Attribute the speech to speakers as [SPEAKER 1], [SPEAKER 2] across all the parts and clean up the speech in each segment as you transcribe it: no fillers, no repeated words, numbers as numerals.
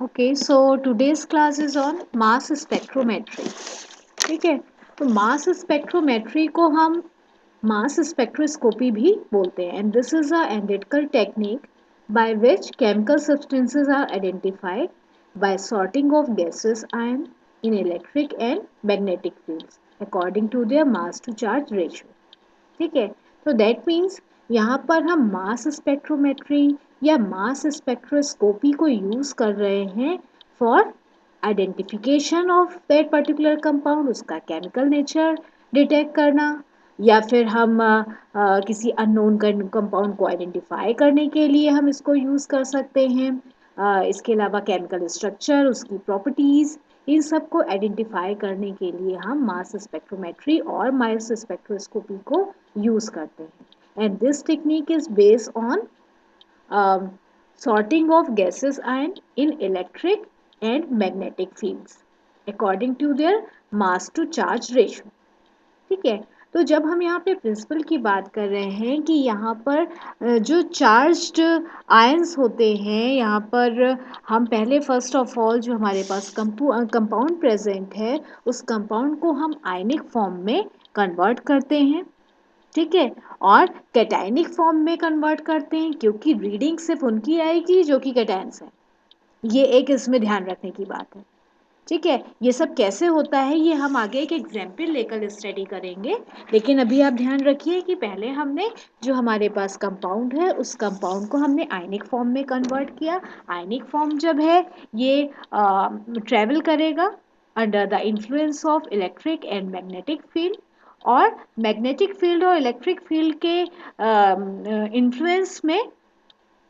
[SPEAKER 1] Okay, so today's class is on mass spectrometry. ठीक है, तो मास स्पेक्ट्रोमेट्री को हम मास स्पेक्ट्रोस्कोपी भी बोलते हैं and this is a analytical technique by which chemical substances are identified by sorting of gases and in electric and magnetic fields according to their mass to charge ratio. ठीक है, तो that means यहाँ पर हम mass spectrometry या mass spectroscopy को use कर रहे हैं for identification of that particular compound, उसका केमिकल नेचर डिटेक्ट करना, या फिर हम किसी अननोन कंपाउंड को आइडेंटिफाई करने के लिए हम इसको यूज कर सकते हैं। इसके अलावा केमिकल स्ट्रक्चर, उसकी प्रॉपर्टीज, इन सब को आइडेंटिफाई करने के लिए हम मास स्पेक्ट्रोमेट्री और मास स्पेक्ट्रोस्कोपी को यूज करते हैं and this technique is based on sorting of gases and in electric and magnetic fields according to their mass to charge ratio. ठीक है, तो जब हम यहाँ पे प्रिंसिपल की बात कर रहे हैं कि यहाँ पर जो चार्ज्ड आयंस होते हैं, यहाँ पर हम पहले फर्स्ट ऑफ ऑल जो हमारे पास कंपाउंड प्रेजेंट है उस कंपाउंड को हम आयनिक फॉर्म में कन्वर्ट करते हैं। ठीक है, और कैटायनिक फॉर्म में कन्वर्ट करते हैं क्योंकि रीडिंग सिर्फ उनकी आएगी जो कि कैटायंस है। ये एक इसमें ध्यान रखने की बात है। ठीक है, ये सब कैसे होता है ये हम आगे एक एग्जाम्पल लेकर स्टडी करेंगे, लेकिन अभी आप ध्यान रखिए कि पहले हमने जो हमारे पास कंपाउंड है उस कंपाउंड को हमने आयनिक फॉर्म में कन्वर्ट किया। आयनिक फॉर्म जब है ये ट्रेवल करेगा under the influence of electric and magnetic field, और मैग्नेटिक फील्ड और इलेक्ट्रिक फील्ड के इन्फ्लुएंस में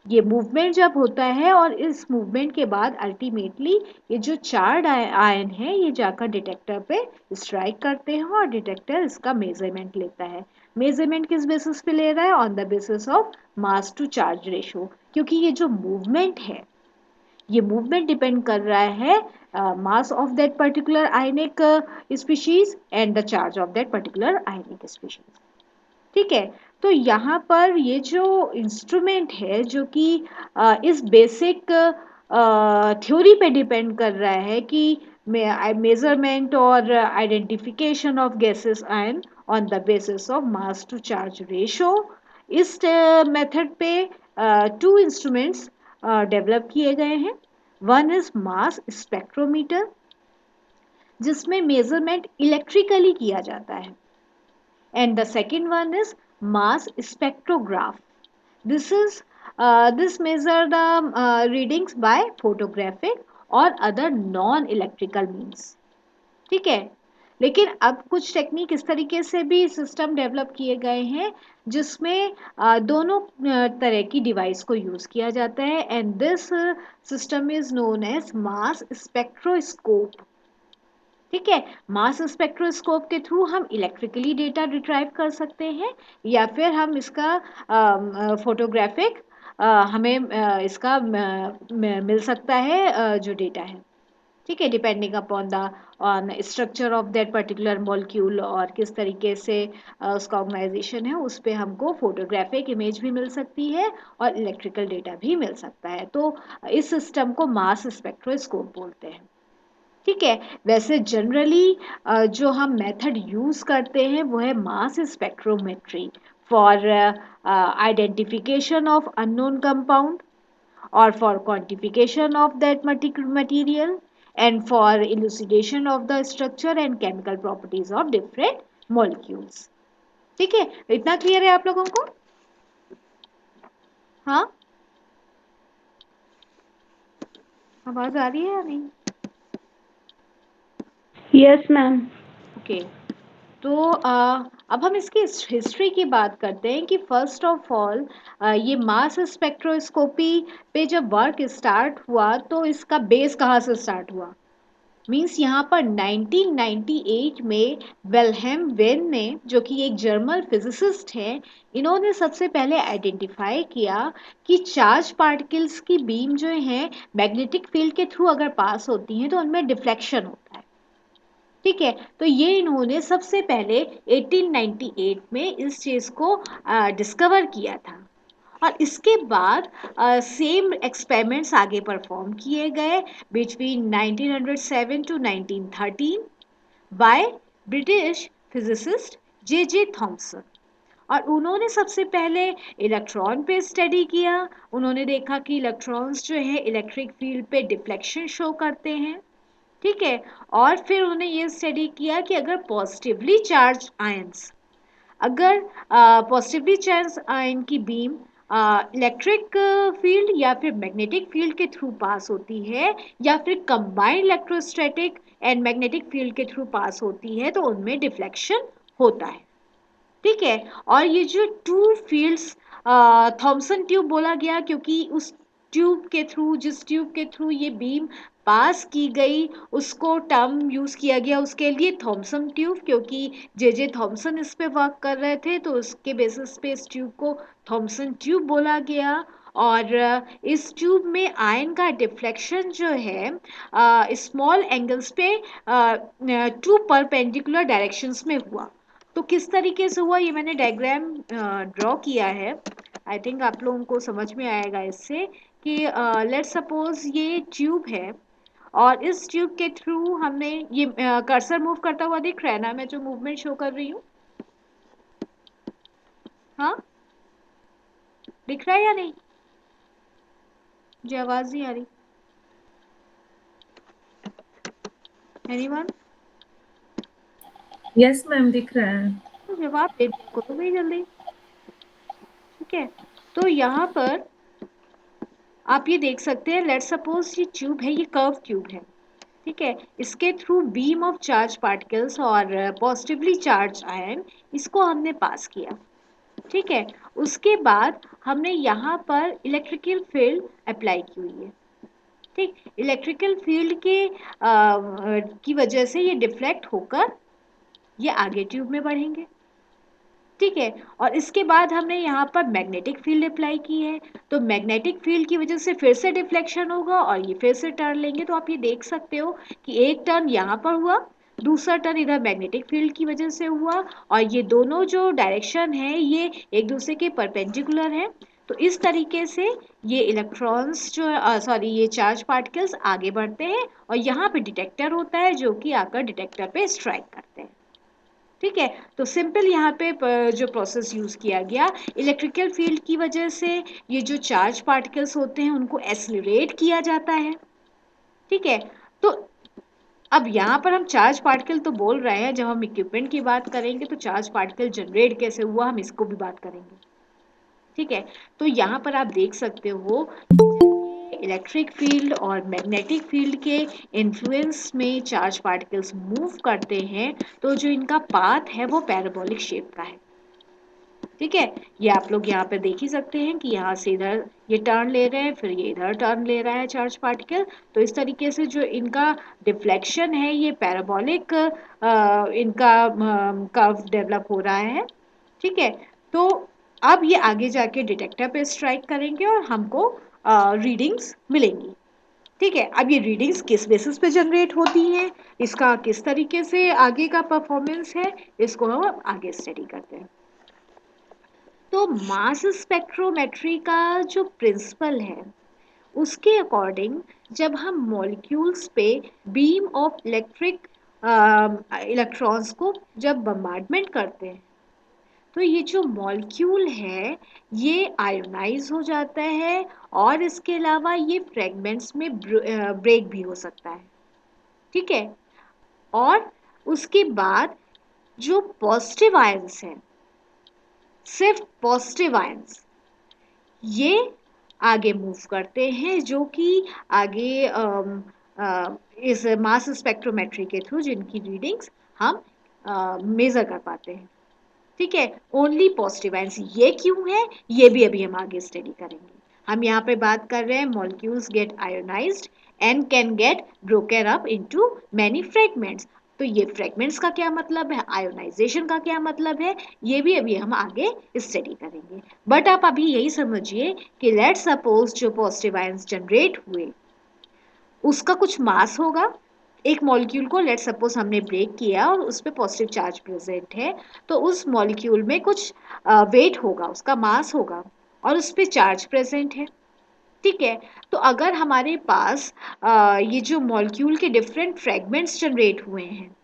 [SPEAKER 1] ये मूवमेंट जब होता है और इस मूवमेंट के बाद अल्टीमेटली ये जो चार्ड आयन है ये जाकर डिटेक्टर पे स्ट्राइक करते हैं और डिटेक्टर इसका मेजरमेंट लेता है। मेजरमेंट किस बेसिस पे ले रहा है? On the basis of mass to charge ratio, क्योंकि ये जो मूवमेंट है ये मूवमेंट डिपेंड कर रहा है mass of that particular ionic species and the charge of that particular ionic species. ठीक है, तो यहाँ पर ये जो इंस्ट्रूमेंट है जो कि इस बेसिक थ्योरी पे डिपेंड कर रहा है कि मेजरमेंट और identification of gases ion on the basis of mass to charge ratio, इस मेथड पे टू इंस्ट्रूमेंट्स डेवलप किए गए हैं। वन इज मास स्पेक्ट्रोमीटर जिसमें मेजरमेंट इलेक्ट्रिकली किया जाता है, and the second one is mass spectrograph. This measure the readings by photographic or other non electrical means. ठीक है, लेकिन अब कुछ टेक्निक इस तरीके से भी सिस्टम डेवलप किए गए हैं जिसमें दोनों तरह की डिवाइस को यूज किया जाता है and this system is known as mass spectroscope. ठीक है, मास स्पेक्ट्रोस्कोप के थ्रू हम इलेक्ट्रिकली डेटा रिट्राइव कर सकते हैं या फिर हम इसका फोटोग्राफिक हमें इसका मिल सकता है जो डेटा है। ठीक है, depending upon the on structure of that particular molecule और किस तरीके से उसका ऑर्गेनाइजेशन है उस पर हमको फोटोग्राफिक इमेज भी मिल सकती है और इलेक्ट्रिकल डेटा भी मिल सकता है। तो इस सिस्टम को मास स्पेक्ट्रोस्कोप बोलते हैं। ठीक है, वैसे जनरली जो हम मेथड यूज करते हैं वो है mass spectrometry for identification of unknown compound or for quantification of that material and for elucidation of the structure and chemical properties of different molecules. ठीक है, इतना क्लियर है आप लोगों को? हाँ, आवाज आ रही है या नहीं?
[SPEAKER 2] Yes ma'am.
[SPEAKER 1] ओके, तो अब हम इसकी हिस्ट्री की बात करते हैं कि फर्स्ट ऑफ ऑल ये मास स्पेक्ट्रोस्कोपी पे जब वर्क स्टार्ट हुआ तो इसका बेस कहाँ से स्टार्ट हुआ? मीन्स यहाँ पर 1998 में वेलहेम वेन ने, जो कि एक जर्मन फिजिसिस्ट हैं, इन्होंने सबसे पहले आइडेंटिफाई किया कि चार्ज पार्टिकल्स की बीम जो है मैग्नेटिक फील्ड के थ्रू अगर पास होती हैं तो उनमें डिफ्लेक्शन होता है। ठीक है, तो ये इन्होंने सबसे पहले 1898 में इस चीज को डिस्कवर किया था और इसके बाद सेम एक्सपेरिमेंट्स आगे परफॉर्म किए गए between 1907 to 1913 by British physicist J J Thomson. और उन्होंने सबसे पहले इलेक्ट्रॉन पे स्टडी किया। उन्होंने देखा कि इलेक्ट्रॉन्स जो है इलेक्ट्रिक फील्ड पे डिफ्लेक्शन शो करते हैं, ठीक है। और फिर उन्होंने ये स्टडी किया कि अगर पॉजिटिवली चार्ज आयंस, अगर पॉजिटिवली चार्ज आयन की बीम इलेक्ट्रिक फील्ड या फिर मैग्नेटिक फील्ड के थ्रू पास होती है या फिर combined electrostatic and magnetic field के थ्रू पास होती है तो उनमें डिफ्लेक्शन होता है, ठीक है। और ये जो टू फील्ड्स थॉमसन ट्यूब बोला गया क्योंकि उस ट्यूब के थ्रू, जिस ट्यूब के थ्रू ये बीम पास की गई, उसको टर्म यूज किया गया उसके लिए थॉमसन ट्यूब, क्योंकि जे जे थॉमसन इस पे वर्क कर रहे थे तो उसके बेसिस पे इस ट्यूब को थॉमसन ट्यूब बोला गया। और इस ट्यूब में आयन का डिफ्लेक्शन जो है स्मॉल एंगल्स पे टू परपेंडिकुलर डायरेक्शंस में हुआ। तो किस तरीके से हुआ ये मैंने डायग्राम ड्रॉ किया है। आई थिंक आप लोगों को समझ में आएगा इससे कि लेट्स सपोज ये ट्यूब है और इस ट्यूब के थ्रू हमने ये कर्सर मूव करता हुआ दिख रहा है ना, मैं जो मूवमेंट शो कर रही हूँ, हाँ दिख रहा है या नहीं? मुझे आवाज नहीं आ रही। एनीवन?
[SPEAKER 2] यस मैम, दिख रहा है।
[SPEAKER 1] तो जवाब दे दिया करो भाई जल्दी, ठीक है। तो यहाँ पर आप ये देख सकते हैं, लेट्स सपोज ये ट्यूब है, ये कर्व ट्यूब है, ठीक है। इसके through beam of charge particles और पॉजिटिवली चार्ज आयन, इसको हमने पास किया, ठीक है। उसके बाद हमने यहाँ पर इलेक्ट्रिकल फील्ड अप्लाई की हुई है, ठीक। इलेक्ट्रिकल फील्ड के की वजह से ये डिफ्लेक्ट होकर ये आगे ट्यूब में बढ़ेंगे, ठीक है। और इसके बाद हमने यहाँ पर मैग्नेटिक फील्ड अप्लाई की है, तो मैग्नेटिक फील्ड की वजह से फिर से डिफ्लेक्शन होगा और ये फिर से टर्न लेंगे। तो आप ये देख सकते हो कि एक टर्न यहाँ पर हुआ, दूसरा टर्न इधर मैग्नेटिक फील्ड की वजह से हुआ, और ये दोनों जो डायरेक्शन है ये एक दूसरे के परपेंडिकुलर है। तो इस तरीके से ये इलेक्ट्रॉन्स जो सॉरी ये चार्ज पार्टिकल्स आगे बढ़ते हैं और यहाँ पे डिटेक्टर होता है जो कि आकर डिटेक्टर पे स्ट्राइक करते हैं, ठीक है। तो सिंपल यहाँ पे जो प्रोसेस यूज किया गया, इलेक्ट्रिकल फील्ड की वजह से ये जो चार्ज पार्टिकल्स होते हैं उनको एसिलरेट किया जाता है, ठीक है। तो अब यहाँ पर हम चार्ज पार्टिकल तो बोल रहे हैं, जब हम इक्विपमेंट की बात करेंगे तो चार्ज पार्टिकल जनरेट कैसे हुआ हम इसको भी बात करेंगे, ठीक है। तो यहाँ पर आप देख सकते हो इलेक्ट्रिक फील्ड और मैग्नेटिक फील्ड के इन्फ्लुएंस में चार्ज पार्टिकल्स मूव करते हैं, तो जो इनका पाथ है वो पैराबोलिक शेप का है, ठीक है। ये आप लोग यहाँ पे देख ही सकते हैं कि यहाँ से इधर ये टर्न ले रहे हैं, फिर ये इधर टर्न ले रहा है चार्ज पार्टिकल। तो इस तरीके से जो इनका डिफ्लेक्शन है ये पैराबोलिक इनका कर्व डेवलप हो रहा है, ठीक है। तो अब ये आगे जाके डिटेक्टर पे स्ट्राइक करेंगे और हमको रीडिंग्स मिलेंगी, ठीक है। अब ये रीडिंग्स किस बेसिस पे जनरेट होती हैं, इसका किस तरीके से आगे का परफॉर्मेंस है, इसको हम आगे स्टडी करते हैं। तो मास स्पेक्ट्रोमेट्री का जो प्रिंसिपल है उसके अकॉर्डिंग जब हम मॉलिक्यूल्स पे बीम ऑफ इलेक्ट्रिक इलेक्ट्रॉन्स को जब बम्बार्डमेंट करते हैं तो ये जो मॉलिक्यूल है ये आयोनाइज हो जाता है और इसके अलावा ये फ्रेगमेंट्स में ब्रेक भी हो सकता है, ठीक है। और उसके बाद जो पॉजिटिव आयंस हैं, सिर्फ पॉजिटिव आयंस ये आगे मूव करते हैं, जो कि आगे इस मास स्पेक्ट्रोमेट्री के थ्रू जिनकी रीडिंग्स हम मेजर कर पाते हैं, ठीक है। ओनली पॉजिटिव आयंस, ये क्यों है ये भी अभी हम आगे स्टडी करेंगे। हम यहाँ पे बात कर रहे हैं molecules get ionized and can get broken up into many fragments. तो ये फ्रेगमेंट्स का क्या मतलब है, आयोनाइजेशन का क्या मतलब है, ये भी अभी हम आगे स्टडी करेंगे। बट आप अभी यही समझिए कि लेट्स सपोज जो पॉजिटिव आयंस जनरेट हुए उसका कुछ मास होगा। एक मॉलिक्यूल को लेट सपोज हमने ब्रेक किया और उस पर पॉजिटिव चार्ज प्रेजेंट है, तो उस मॉलिक्यूल में कुछ वेट होगा, उसका मास होगा, और उस पर चार्ज प्रेजेंट है। ठीक है, तो अगर हमारे पास ये जो मॉलिक्यूल के डिफरेंट फ्रेगमेंट्स जनरेट हुए हैं,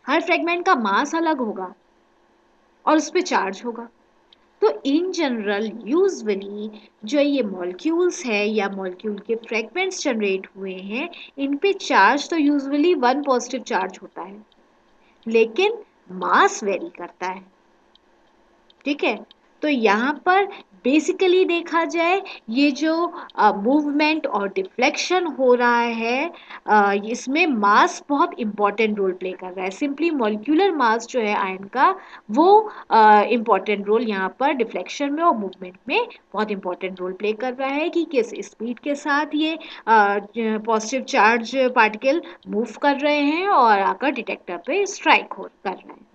[SPEAKER 1] हर फ्रेगमेंट का मास अलग होगा और उस पर चार्ज होगा। तो इन जनरल यूजुअली जो ये मॉलिक्यूल्स है या मॉलिक्यूल के फ्रेगमेंट्स जनरेट हुए हैं, इन पे चार्ज तो यूजुअली 1 पॉजिटिव चार्ज होता है, लेकिन मास वेरी करता है। ठीक है, तो यहाँ पर बेसिकली देखा जाए ये जो मूवमेंट और डिफ्लेक्शन हो रहा है, इसमें मास बहुत इंपॉर्टेंट रोल प्ले कर रहा है। सिंपली मॉलिक्यूलर मास जो है आयन का, वो इंपॉर्टेंट रोल यहाँ पर डिफ्लेक्शन में और मूवमेंट में बहुत इंपॉर्टेंट रोल प्ले कर रहा है कि किस स्पीड के साथ ये पॉजिटिव चार्ज पार्टिकल मूव कर रहे हैं और आकर डिटेक्टर पे स्ट्राइक हो कर रहे हैं।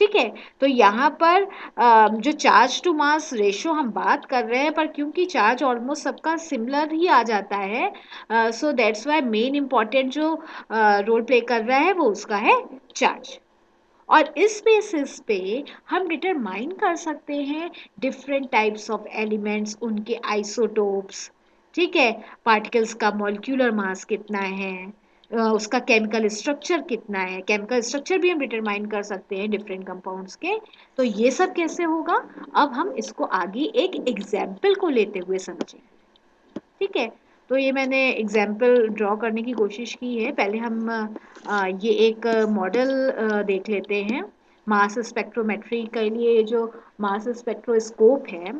[SPEAKER 1] ठीक है, तो यहाँ पर जो चार्ज टू मास रेशो हम बात कर रहे हैं, पर क्योंकि चार्ज ऑलमोस्ट सबका सिमिलर ही आ जाता है, so that's why main important जो रोल प्ले कर रहा है वो उसका है चार्ज। और इस बेसिस पे हम डिटरमाइन कर सकते हैं डिफरेंट टाइप्स ऑफ एलिमेंट्स, उनके आइसोटोप्स। ठीक है, पार्टिकल्स का मॉलिक्यूलर मास कितना है, उसका केमिकल स्ट्रक्चर कितना है, केमिकल स्ट्रक्चर भी हम डिटरमाइन कर सकते हैं डिफरेंट कंपाउंड्स के। तो ये सब कैसे होगा, अब हम इसको आगे एक एग्जाम्पल को लेते हुए समझेंगे। ठीक है, तो ये मैंने एग्जाम्पल ड्रॉ करने की कोशिश की है। पहले हम ये एक मॉडल देख लेते हैं मास स्पेक्ट्रोमेट्री के लिए। ये जो मास स्पेक्ट्रोस्कोप है,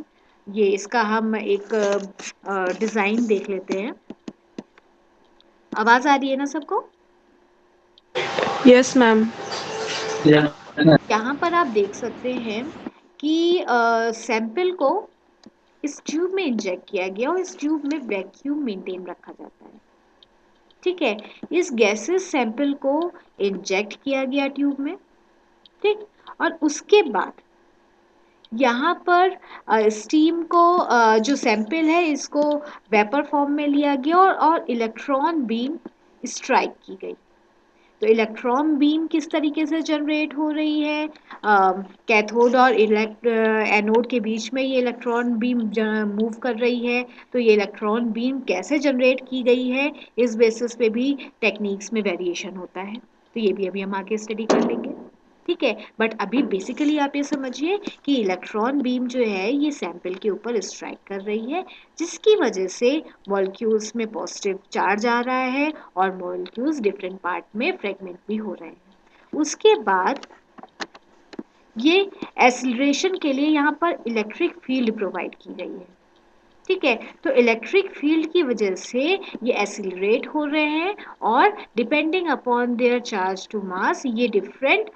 [SPEAKER 1] ये इसका हम एक डिज़ाइन देख लेते हैं। आवाज़ आ रही है ना सबको?
[SPEAKER 2] Yes ma'am.
[SPEAKER 1] यहाँ पर आप देख सकते हैं कि सैंपल को इस ट्यूब में इंजेक्ट किया गया और इस ट्यूब में वैक्यूम मेंटेन रखा जाता है। ठीक है, इस गैसेस सैंपल को इंजेक्ट किया गया ट्यूब में। ठीक, और उसके बाद यहाँ पर स्टीम को जो सैंपल है इसको वेपर फॉर्म में लिया गया और इलेक्ट्रॉन बीम स्ट्राइक की गई। तो इलेक्ट्रॉन बीम किस तरीके से जनरेट हो रही है, कैथोड और एनोड के बीच में ये इलेक्ट्रॉन बीम मूव कर रही है। तो ये इलेक्ट्रॉन बीम कैसे जनरेट की गई है, इस बेसिस पे भी टेक्निक्स में वेरिएशन होता है। तो ये भी अभी हम आगे स्टडी कर लेंगे। ठीक है, बट अभी बेसिकली आप ये समझिए कि इलेक्ट्रॉन बीम जो है ये सैंपल के ऊपर स्ट्राइक कर रही है, जिसकी वजह से मॉलिक्यूल्स में पॉजिटिव चार्ज आ रहा है और मॉलिक्यूल्स डिफरेंट पार्ट में फ्रेगमेंट भी हो रहे हैं। उसके बाद ये एक्सीलरेशन के लिए यहाँ पर इलेक्ट्रिक फील्ड प्रोवाइड की गई है। ठीक है, तो इलेक्ट्रिक फील्ड की वजह से ये एक्सीलरेट हो रहे हैं और depending upon their charge to mass ये डिफरेंट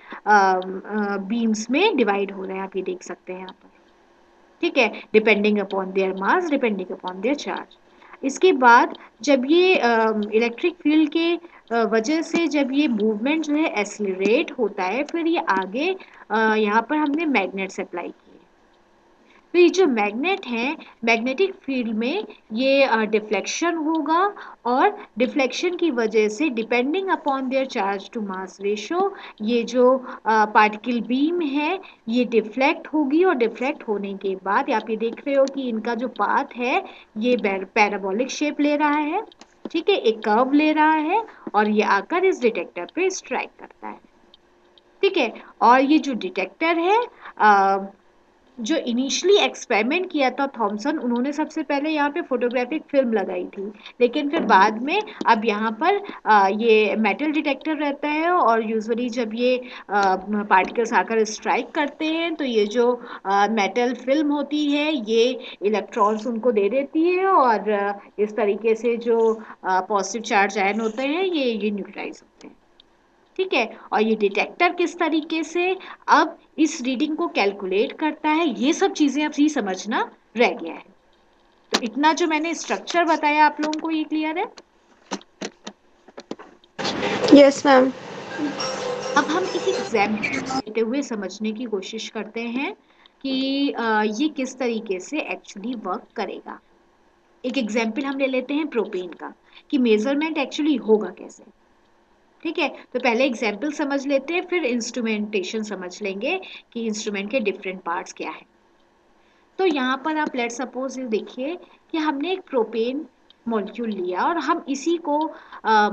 [SPEAKER 1] बीम्स में डिवाइड हो रहे हैं। आप ये देख सकते हैं यहाँ पर। ठीक है, depending upon their mass, depending upon their charge. इसके बाद जब ये इलेक्ट्रिक फील्ड के वजह से जब ये मूवमेंट जो है एक्सीलरेट होता है, फिर ये आगे यहाँ पर हमने मैग्नेट्स अप्लाई किए। तो ये जो मैग्नेट है, मैग्नेटिक फील्ड में ये डिफ्लेक्शन होगा और डिफ्लेक्शन की वजह से depending upon their charge to mass ratio ये जो पार्टिकल बीम है ये डिफ्लेक्ट होगी और डिफ्लेक्ट होने के बाद आप ये देख रहे हो कि इनका जो पाथ है ये पैराबोलिक शेप ले रहा है। ठीक है, एक कर्व ले रहा है और ये आकर इस डिटेक्टर पे स्ट्राइक करता है। ठीक है, और ये जो डिटेक्टर है जो इनिशियली एक्सपेरिमेंट किया था थॉमसन, उन्होंने सबसे पहले यहाँ पे फोटोग्राफिक फिल्म लगाई थी, लेकिन फिर बाद में अब यहाँ पर ये मेटल डिटेक्टर रहता है और यूजुअली जब ये पार्टिकल्स आकर स्ट्राइक करते हैं तो ये जो मेटल फिल्म होती है ये इलेक्ट्रॉन्स उनको दे देती है और इस तरीके से जो पॉजिटिव चार्ज आयन होते हैं ये न्यूट्रलाइज होते हैं। ठीक है, और ये डिटेक्टर किस तरीके से अब इस रीडिंग को कैलकुलेट करता है, ये सब चीजें अब ही समझना रह गया है। तो इतना जो मैंने स्ट्रक्चर बताया आप लोगों को ये क्लियर है?
[SPEAKER 2] Yes ma'am.
[SPEAKER 1] अब हम एक एग्जाम्पल लेते हुए समझने की कोशिश करते हैं कि ये किस तरीके से एक्चुअली वर्क करेगा। एक एग्जाम्पल हम ले लेते हैं प्रोपेन का, कि मेजरमेंट एक्चुअली होगा कैसे। ठीक है, तो पहले एग्जाम्पल समझ लेते हैं, फिर इंस्ट्रूमेंटेशन समझ लेंगे कि इंस्ट्रूमेंट के डिफरेंट पार्ट्स क्या है। तो यहाँ पर आप लेट सपोज देखिए कि हमने एक प्रोपेन मॉलिक्यूल लिया और हम इसी को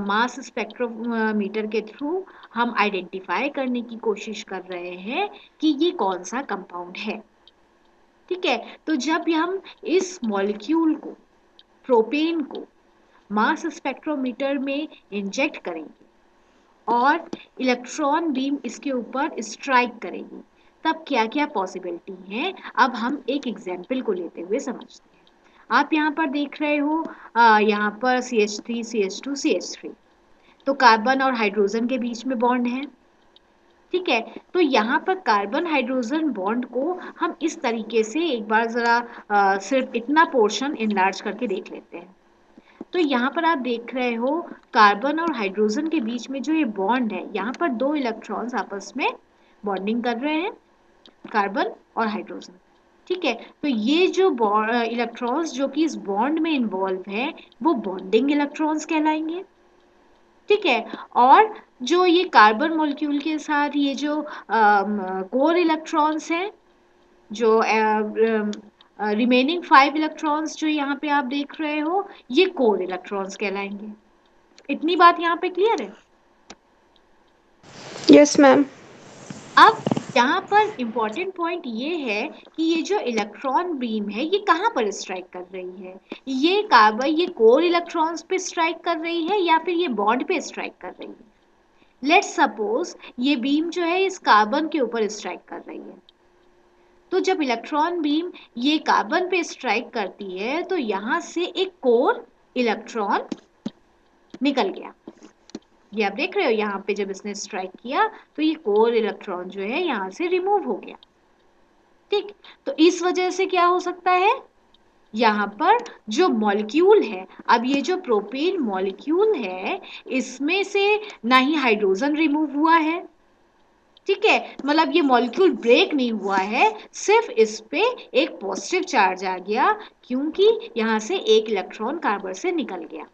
[SPEAKER 1] मास स्पेक्ट्रोमीटर के थ्रू हम आइडेंटिफाई करने की कोशिश कर रहे हैं कि ये कौन सा कंपाउंड है। ठीक है, तो जब हम इस मॉलिक्यूल को, प्रोपेन को, मास स्पेक्ट्रोमीटर में इंजेक्ट करेंगे और इलेक्ट्रॉन बीम इसके ऊपर स्ट्राइक करेगी, तब क्या क्या पॉसिबिलिटी है, अब हम एक एग्जाम्पल को लेते हुए समझते हैं। आप यहाँ पर देख रहे हो यहाँ पर CH3 CH2 CH3, तो कार्बन और हाइड्रोजन के बीच में बॉन्ड है। ठीक है, तो यहाँ पर कार्बन हाइड्रोजन बॉन्ड को हम इस तरीके से एक बार जरा सिर्फ इतना पोर्शन इनलार्ज करके देख लेते हैं। तो यहाँ पर आप देख रहे हो कार्बन और हाइड्रोजन के बीच में जो ये बॉन्ड है, यहाँ पर दो इलेक्ट्रॉन्स आपस में बॉन्डिंग कर रहे हैं, कार्बन और हाइड्रोजन। ठीक है, तो ये जो इलेक्ट्रॉन्स जो कि इस बॉन्ड में इन्वॉल्व है वो बॉन्डिंग इलेक्ट्रॉन्स कहलाएंगे। ठीक है, और जो ये कार्बन मॉलिक्यूल के साथ ये जो कोर इलेक्ट्रॉन्स हैं, जो रिमेनिंग 5 इलेक्ट्रॉन्स जो यहाँ पे आप देख रहे हो, ये कोर इलेक्ट्रॉन्स कहलाएंगे। इतनी बात यहाँ पे क्लियर है?
[SPEAKER 2] Yes ma'am.
[SPEAKER 1] अब यहाँ पर इम्पॉर्टेंट पॉइंट ये है कि ये जो इलेक्ट्रॉन बीम है ये कहाँ पर स्ट्राइक कर रही है, ये कार्बन, ये कोर इलेक्ट्रॉन्स पे स्ट्राइक कर रही है या फिर ये बॉन्ड पे स्ट्राइक कर रही है। लेट्स सपोज ये बीम जो है इस कार्बन के ऊपर स्ट्राइक कर रही है, तो जब इलेक्ट्रॉन बीम ये कार्बन पे स्ट्राइक करती है तो यहाँ से एक कोर इलेक्ट्रॉन निकल गया। ये आप देख रहे हो यहाँ पे जब इसने स्ट्राइक किया तो ये कोर इलेक्ट्रॉन जो है यहाँ से रिमूव हो गया। ठीक, तो इस वजह से क्या हो सकता है, यहाँ पर जो मॉलिक्यूल है, अब ये जो प्रोपेन मॉलिक्यूल है इसमें से ना ही हाइड्रोजन रिमूव हुआ है, ठीक है, मतलब ये मॉलिक्यूल ब्रेक नहीं हुआ है, सिर्फ इस पे एक पॉजिटिव चार्ज आ गया क्योंकि यहाँ से एक इलेक्ट्रॉन कार्बन से निकल गया।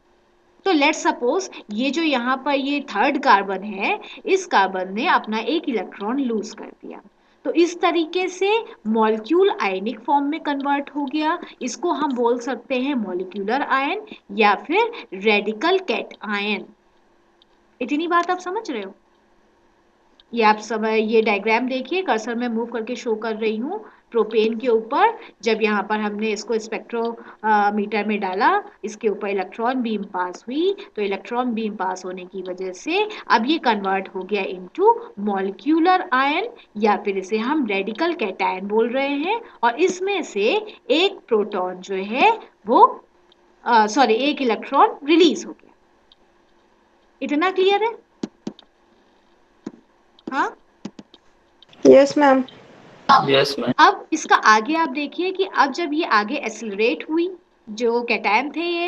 [SPEAKER 1] तो लेट्स सपोज ये जो यहाँ पर ये थर्ड कार्बन है, इस कार्बन ने अपना एक इलेक्ट्रॉन लूज कर दिया, तो इस तरीके से मॉलिक्यूल आयनिक फॉर्म में कन्वर्ट हो गया। इसको हम बोल सकते हैं मॉलिक्यूलर आयन या फिर रेडिकल कैट आयन। इतनी बात आप समझ रहे हो? ये आप सब ये डायग्राम देखिए, कर्सर में मूव करके शो कर रही हूँ प्रोपेन के ऊपर। जब यहाँ पर हमने इसको स्पेक्ट्रोमीटर में डाला, इसके ऊपर इलेक्ट्रॉन बीम पास हुई, तो इलेक्ट्रॉन बीम पास होने की वजह से अब ये कन्वर्ट हो गया इनटू मॉलिक्यूलर आयन या फिर इसे हम रेडिकल कैटायन बोल रहे हैं, और इसमें से एक प्रोटॉन जो है वो सॉरी एक इलेक्ट्रॉन रिलीज हो गया। इतना क्लियर है? हाँ,
[SPEAKER 2] यस मैम।
[SPEAKER 3] Yes ma'am.
[SPEAKER 1] अब इसका आगे आप देखिए कि अब जब ये आगे एक्सिलरेट हुई, जो कैटायन थे ये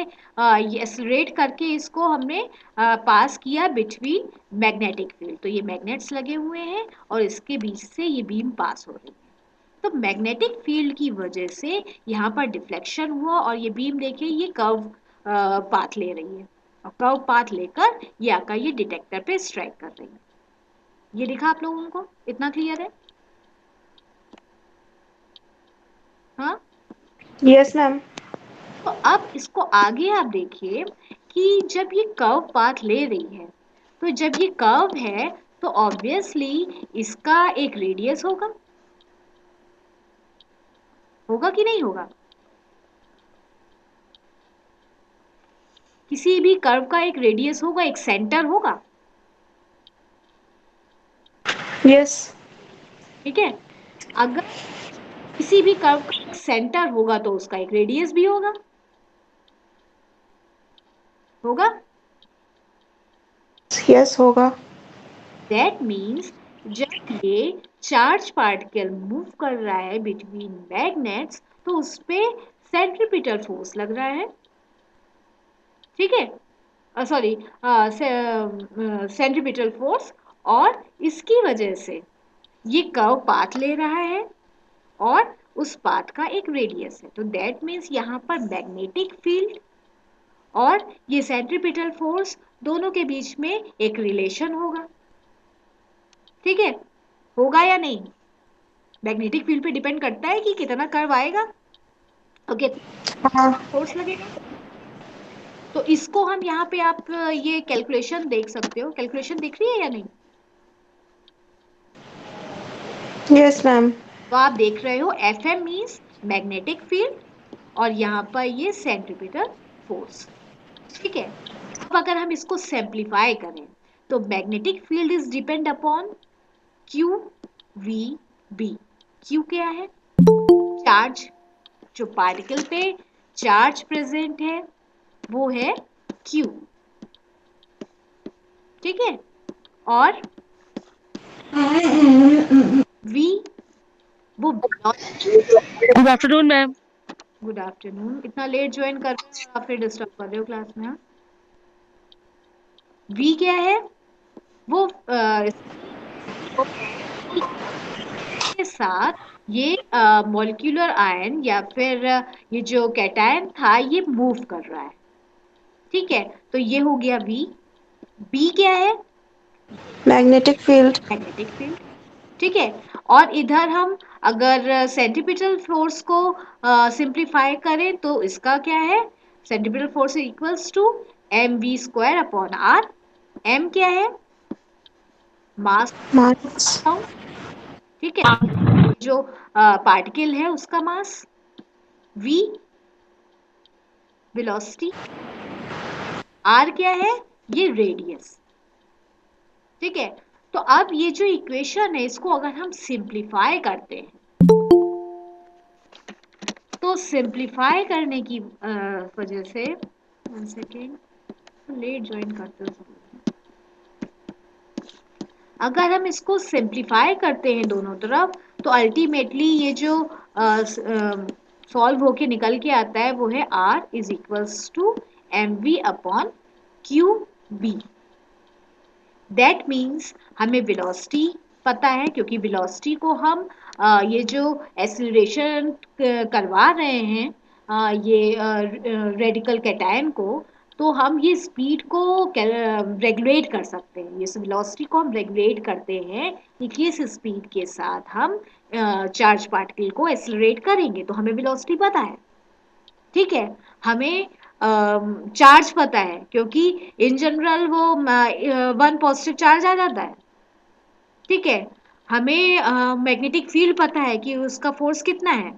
[SPEAKER 1] एक्सिलरेट करके इसको हमने पास किया बिटवीन मैग्नेटिक फील्ड, तो ये मैग्नेट्स लगे हुए हैं और इसके बीच से ये बीम पास हो रही है। तो मैग्नेटिक फील्ड की वजह से यहाँ पर डिफ्लेक्शन हुआ और ये बीम देखिए ये कर्व पाथ ले रही है, और कर्व पाथ लेकर ये आकर ये डिटेक्टर पे स्ट्राइक कर रही है। ये दिखा आप लोगों को? इतना क्लियर है? हाँ,
[SPEAKER 2] यस मैम।
[SPEAKER 1] तो अब इसको आगे आप देखिए कि जब ये कर्व पाथ ले रही है, तो जब ये कर्व है तो ऑब्वियसली इसका एक रेडियस होगा, होगा कि नहीं होगा? किसी भी कर्व का एक रेडियस होगा, एक सेंटर होगा।
[SPEAKER 2] यस।
[SPEAKER 1] ठीक है, अगर किसी भी कर्व का एक सेंटर होगा तो उसका एक रेडियस भी होगा, होगा।
[SPEAKER 2] यस होगा।
[SPEAKER 1] दैट मीन्स जब ये चार्ज पार्टिकल मूव कर रहा है बिटवीन मैग्नेट्स तो उस पे सेंट्रीपिटल फोर्स लग रहा है। ठीक है, सॉरी सेंट्रीपिटल फोर्स, और इसकी वजह से ये कर्व पाथ ले रहा है और उस पाथ का एक रेडियस है, तो दैट मीन्स यहाँ पर मैग्नेटिक फील्ड और ये सेंट्रीपिटल फोर्स दोनों के बीच में एक रिलेशन होगा। ठीक है, होगा या नहीं? मैग्नेटिक फील्ड पे डिपेंड करता है कि कितना कर्व आएगा और कितना
[SPEAKER 2] हाँ।
[SPEAKER 1] फोर्स लगेगा। तो इसको हम यहाँ पे आप ये कैलकुलेशन देख सकते हो, कैलकुलेशन दिख रही है या नहीं?
[SPEAKER 2] Yes ma'am.
[SPEAKER 1] तो आप देख रहे हो F M means magnetic field और यहाँ पर ये सेंट्रीपिटल फोर्स। ठीक है, अब अगर हम इसको सिंप्लीफाई करें तो magnetic field is depend upon Q V B. Q क्या है? चार्ज, जो पार्टिकल पे चार्ज प्रेजेंट है वो है क्यू। ठीक है, और वी वो
[SPEAKER 3] good afternoon ma'am.
[SPEAKER 1] Good afternoon, इतना लेट ज्वाइन कर रहे हो और आप फिर डिस्टर्ब कर रहे हो क्लास में। वी क्या है? वो के साथ ये मॉलिक्यूलर आयन या फिर ये जो कैटायन था ये मूव कर रहा है। ठीक है, तो ये हो गया वी। बी क्या है?
[SPEAKER 2] Magnetic field.
[SPEAKER 1] Magnetic field. ठीक है, और इधर हम अगर सेंट्रीपिटल फोर्स को सिंप्लीफाई करें तो इसका क्या है? Centripetal force equals to M V square upon R. M क्या है? मास।
[SPEAKER 2] मास।
[SPEAKER 1] ठीक है, जो पार्टिकल है उसका मास। We velocity. आर क्या है? ये रेडियस। ठीक है, तो अब ये जो इक्वेशन है इसको अगर हम सिंप्लीफाई करते हैं तो सिंप्लीफाई करने की वजह से, वन सेकेंड लेट ज्वाइन करते हो, अगर हम इसको सिंप्लीफाई करते हैं दोनों तरफ तो अल्टीमेटली ये जो सॉल्व होके निकल के आता है वो है R is equals to M V upon Q B. That means हमें वेलोसिटी पता है क्योंकि वेलोसिटी को हम ये जो एक्सीलरेशन करवा रहे हैं ये रेडिकल कैटायन को, तो हम ये स्पीड को रेगुलेट कर सकते हैं। ये वेलोसिटी को हम रेगुलेट करते हैं कि किस स्पीड के साथ हम चार्ज पार्टिकल को एक्सीलरेट करेंगे, तो हमें वेलोसिटी पता है। ठीक है, हमें चार्ज पता है क्योंकि इन जनरल वो वन पॉजिटिव चार्ज आ जाता है। ठीक है, हमें मैग्नेटिक फील्ड पता है कि उसका फोर्स कितना है,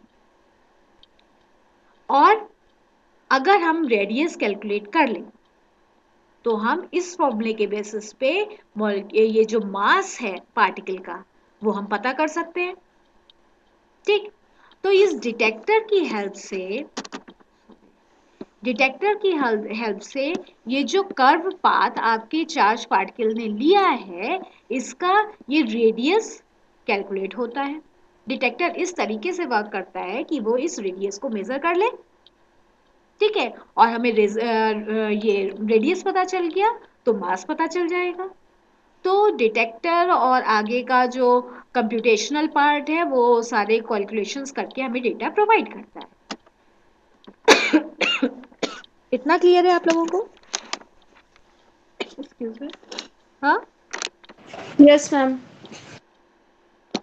[SPEAKER 1] और अगर हम रेडियस कैलकुलेट कर लें तो हम इस फॉर्मूले के बेसिस पे ये जो मास है पार्टिकल का वो हम पता कर सकते हैं। ठीक, तो इस डिटेक्टर की हेल्प से ये जो कर्व पाथ आपके चार्ज पार्टिकल ने लिया है इसका ये रेडियस कैलकुलेट होता है। डिटेक्टर इस तरीके से वर्क करता है कि वो इस रेडियस को मेजर कर ले। ठीक है, और हमें ये रेडियस पता चल गया तो मास पता चल जाएगा। तो डिटेक्टर और आगे का जो कंप्यूटेशनल पार्ट है वो सारे कैलकुलेशंस करके हमें डेटा प्रोवाइड करता है। इतना क्लियर है आप लोगों को? Excuse me. हाँ,
[SPEAKER 2] यस मैम।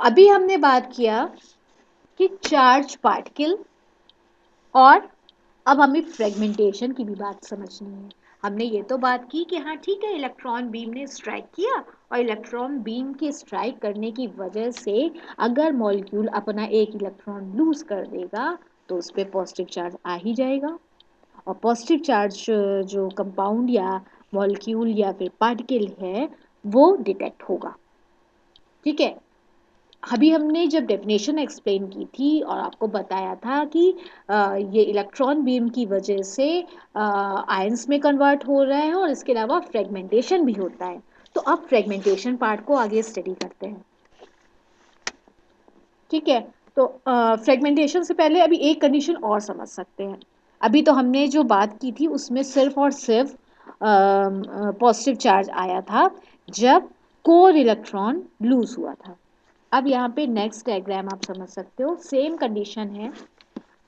[SPEAKER 1] अभी हमने बात किया कि चार्ज पार्टिकल, और अब हमें फ्रेगमेंटेशन की भी बात समझनी है। हमने ये तो बात की कि हाँ ठीक है, इलेक्ट्रॉन बीम ने स्ट्राइक किया और इलेक्ट्रॉन बीम के स्ट्राइक करने की वजह से अगर मॉलिक्यूल अपना एक इलेक्ट्रॉन लूज कर देगा तो उस पर पॉजिटिव चार्ज आ ही जाएगा, और पॉजिटिव चार्ज जो कंपाउंड या मॉलिक्यूल या फिर पार्टिकल है वो डिटेक्ट होगा। ठीक है, अभी हमने जब डेफिनेशन एक्सप्लेन की थी और आपको बताया था कि ये इलेक्ट्रॉन बीम की वजह से आयंस में कन्वर्ट हो रहा है और इसके अलावा फ्रेगमेंटेशन भी होता है। तो अब फ्रेगमेंटेशन पार्ट को आगे स्टडी करते हैं। ठीक है, तो फ्रेगमेंटेशन से पहले अभी एक कंडीशन और समझ सकते हैं। अभी तो हमने जो बात की थी उसमें सिर्फ और सिर्फ पॉजिटिव चार्ज आया था जब कोर इलेक्ट्रॉन लूज हुआ था। अब यहाँ पे नेक्स्ट डायग्राम आप समझ सकते हो, सेम कंडीशन है।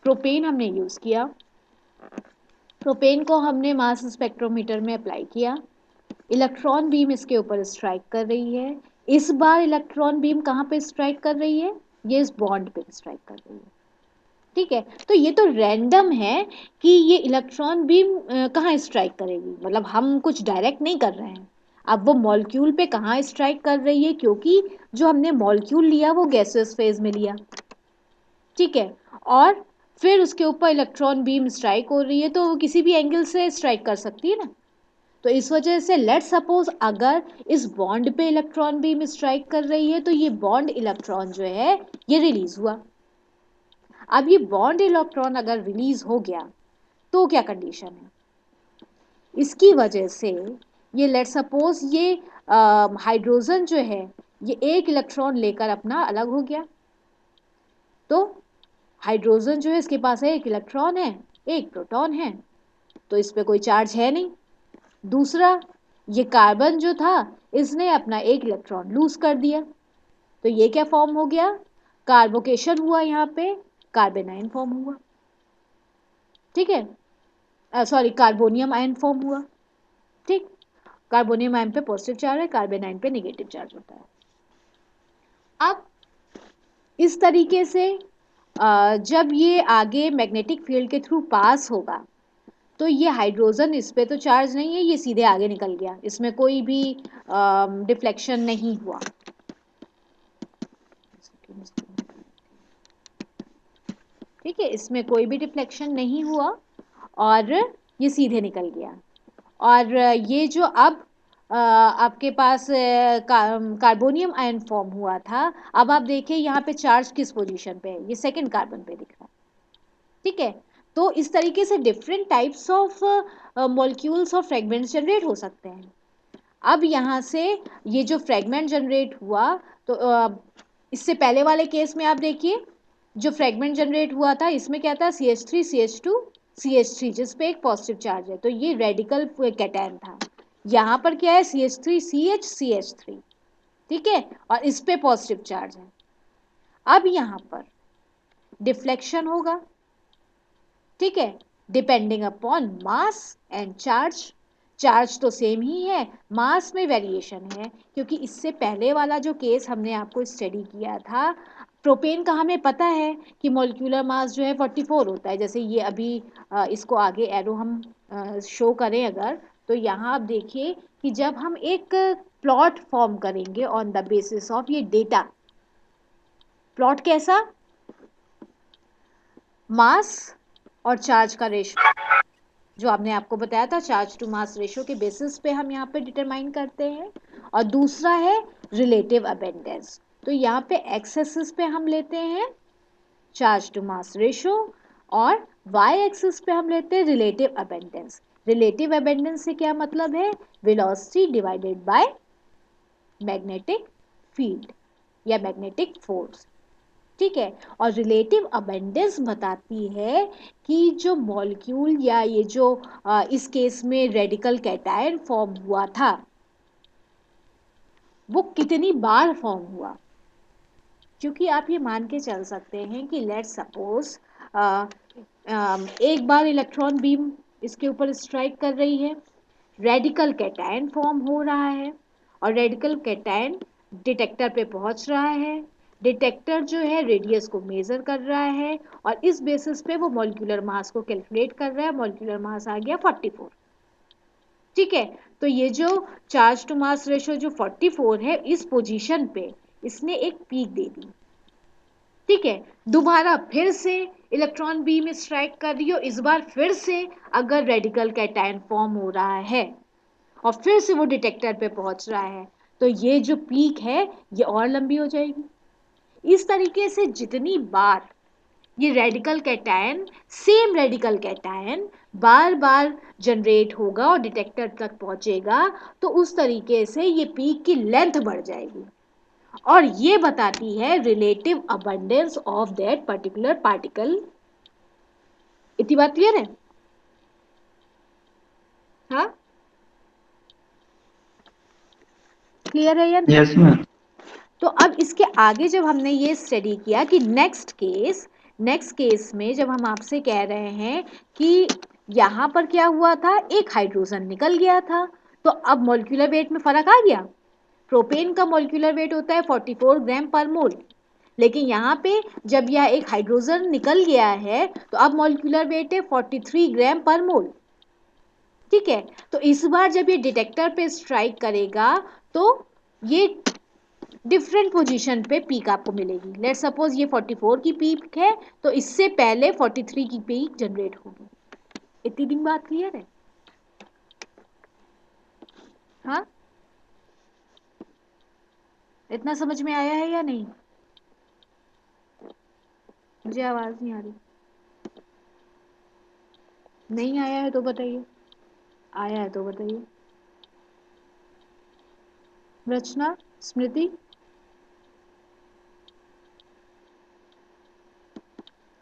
[SPEAKER 1] प्रोपेन हमने यूज़ किया, प्रोपेन को हमने मास स्पेक्ट्रोमीटर में अप्लाई किया, इलेक्ट्रॉन बीम इसके ऊपर स्ट्राइक कर रही है। इस बार इलेक्ट्रॉन बीम कहाँ पे स्ट्राइक कर रही है? ये इस बॉन्ड पे स्ट्राइक कर रही है। ठीक है, तो ये तो रैंडम है कि ये इलेक्ट्रॉन बीम कहाँ स्ट्राइक करेगी, मतलब हम कुछ डायरेक्ट नहीं कर रहे हैं। अब वो मॉलिक्यूल पे कहाँ स्ट्राइक कर रही है, क्योंकि जो हमने मॉलिक्यूल लिया वो गैसियस फेज में लिया। ठीक है, और फिर उसके ऊपर इलेक्ट्रॉन बीम स्ट्राइक हो रही है, तो वो किसी भी एंगल से स्ट्राइक कर सकती है ना। तो इस वजह से लेट सपोज अगर इस बॉन्ड पे इलेक्ट्रॉन बीम स्ट्राइक कर रही है, तो ये बॉन्ड इलेक्ट्रॉन जो है ये रिलीज हुआ। अब ये बॉन्ड इलेक्ट्रॉन अगर रिलीज हो गया तो क्या कंडीशन है, इसकी वजह से ये लेट सपोज ये हाइड्रोजन जो है ये एक इलेक्ट्रॉन लेकर अपना अलग हो गया। तो हाइड्रोजन जो है इसके पास है एक इलेक्ट्रॉन है, एक प्रोटॉन है, तो इस पे कोई चार्ज है नहीं। दूसरा, ये कार्बन जो था इसने अपना एक इलेक्ट्रॉन लूज कर दिया, तो ये क्या फॉर्म हो गया, कार्बोकेशन हुआ, यहाँ पे कार्बेनाइन फॉर्म हुआ। ठीक है, सॉरी कार्बोनियम आयन फॉर्म हुआ। ठीक, कार्बोनियम आयन पे पॉजिटिव चार्ज है, कार्बेनाइन पे नेगेटिव चार्ज होता है। अब इस तरीके से जब ये आगे मैग्नेटिक फील्ड के थ्रू पास होगा तो ये हाइड्रोजन, इस पे तो चार्ज नहीं है, ये सीधे आगे निकल गया, इसमें कोई भी डिफ्लेक्शन नहीं हुआ। ठीक है, इसमें कोई भी डिफ्लेक्शन नहीं हुआ और ये सीधे निकल गया। और ये जो अब आपके पास कार्बोनियम आयन फॉर्म हुआ था, अब आप देखिए यहाँ पे चार्ज किस पोजीशन पे है, ये सेकंड कार्बन पे दिख रहा है। ठीक है, तो इस तरीके से डिफरेंट टाइप्स ऑफ मॉलिक्यूल्स और फ्रेगमेंट्स जनरेट हो सकते हैं। अब यहाँ से ये जो फ्रेगमेंट जनरेट हुआ, तो इससे पहले वाले केस में आप देखिए जो फ्रेगमेंट जनरेट हुआ था इसमें क्या था, CH3 CH2 CH3, जिस पे एक पॉजिटिव चार्ज है, तो ये रेडिकल कैटायन था। यहाँ पर क्या है, CH3 CH CH3। ठीक है, और इस पे पॉजिटिव चार्ज है। अब यहाँ पर डिफ्लेक्शन होगा। ठीक है, depending upon mass and charge. Charge तो सेम ही है, मास में वेरिएशन है, क्योंकि इससे पहले वाला जो केस हमने आपको स्टडी किया था, प्रोपेन का हमें पता है कि मॉलिक्यूलर मास जो है 44 होता है। जैसे ये अभी इसको आगे एरो हम शो करें अगर, तो यहाँ आप देखिए कि जब हम एक प्लॉट फॉर्म करेंगे ऑन द बेसिस ऑफ ये डेटा, प्लॉट कैसा, मास और चार्ज का रेशो, जो आपने आपको बताया था चार्ज टू मास रेशो के बेसिस पे हम यहाँ पे डिटरमाइन करते हैं। और दूसरा है रिलेटिव अबेंडेंस, तो यहाँ पे एक्स एक्सिस पे हम लेते हैं चार्ज टू मास रेशो और वाई एक्सिस पे हम लेते हैं रिलेटिव अबेंडेंस। रिलेटिव अबेंडेंस से क्या मतलब है, velocity divided by magnetic field या मैग्नेटिक फोर्स। ठीक है, और रिलेटिव अबेंडेंस बताती है कि जो मॉलिक्यूल या ये जो इस केस में रेडिकल कैटायन फॉर्म हुआ था वो कितनी बार फॉर्म हुआ। क्योंकि आप ये मान के चल सकते हैं कि लेट्स सपोज एक बार इलेक्ट्रॉन बीम इसके ऊपर स्ट्राइक कर रही है, रेडिकल कैटायन फॉर्म हो रहा है और रेडिकल कैटायन डिटेक्टर पे पहुंच रहा है। डिटेक्टर जो है रेडियस को मेजर कर रहा है और इस बेसिस पे वो मॉलिक्यूलर मास को कैलकुलेट कर रहा है। मॉलिक्यूलर मास आ गया 44। ठीक है, तो ये जो चार्ज टू मास रेशो जो 44 है, इस पोजीशन पे इसने एक पीक दे दी। ठीक है, दोबारा फिर से इलेक्ट्रॉन बीम स्ट्राइक कर रही हो, इस बार फिर से अगर रेडिकल कैटायन फॉर्म हो रहा है और फिर से वो डिटेक्टर पे पहुंच रहा है, तो ये जो पीक है ये और लंबी हो जाएगी। इस तरीके से जितनी बार ये radical cation, same radical cation बार बार जनरेट होगा और डिटेक्टर तक पहुंचेगा, तो उस तरीके से ये पीक की लेंथ बढ़ जाएगी और ये बताती है relative abundance of that particular particle. इतनी बात क्लियर है? हाँ, क्लियर है या नहीं?
[SPEAKER 4] Yes ma'am.
[SPEAKER 1] तो अब इसके आगे जब हमने ये स्टडी किया कि नेक्स्ट केस में जब हम आपसे कह रहे हैं कि यहाँ पर क्या हुआ था, एक हाइड्रोजन निकल गया था, तो अब मॉलिक्यूलर वेट में फर्क आ गया। प्रोपेन का मॉलिक्यूलर वेट होता है 44 ग्राम पर मोल, लेकिन यहाँ पे जब यह एक हाइड्रोजन निकल गया है तो अब मॉलिक्यूलर वेट है 43 ग्राम पर मोल। ठीक है, तो इस बार जब ये डिटेक्टर पे स्ट्राइक करेगा तो ये डिफरेंट पोजीशन पे पीक आपको मिलेगी। लेट सपोज ये 44 की पीक है तो इससे पहले 43 की पीक जनरेट होगी। इतनी दिन बात क्लियर है? हाँ, इतना समझ में आया है या नहीं? मुझे आवाज नहीं आ रही। नहीं आया है तो बताइए, आया है तो बताइए। रचना, स्मृति,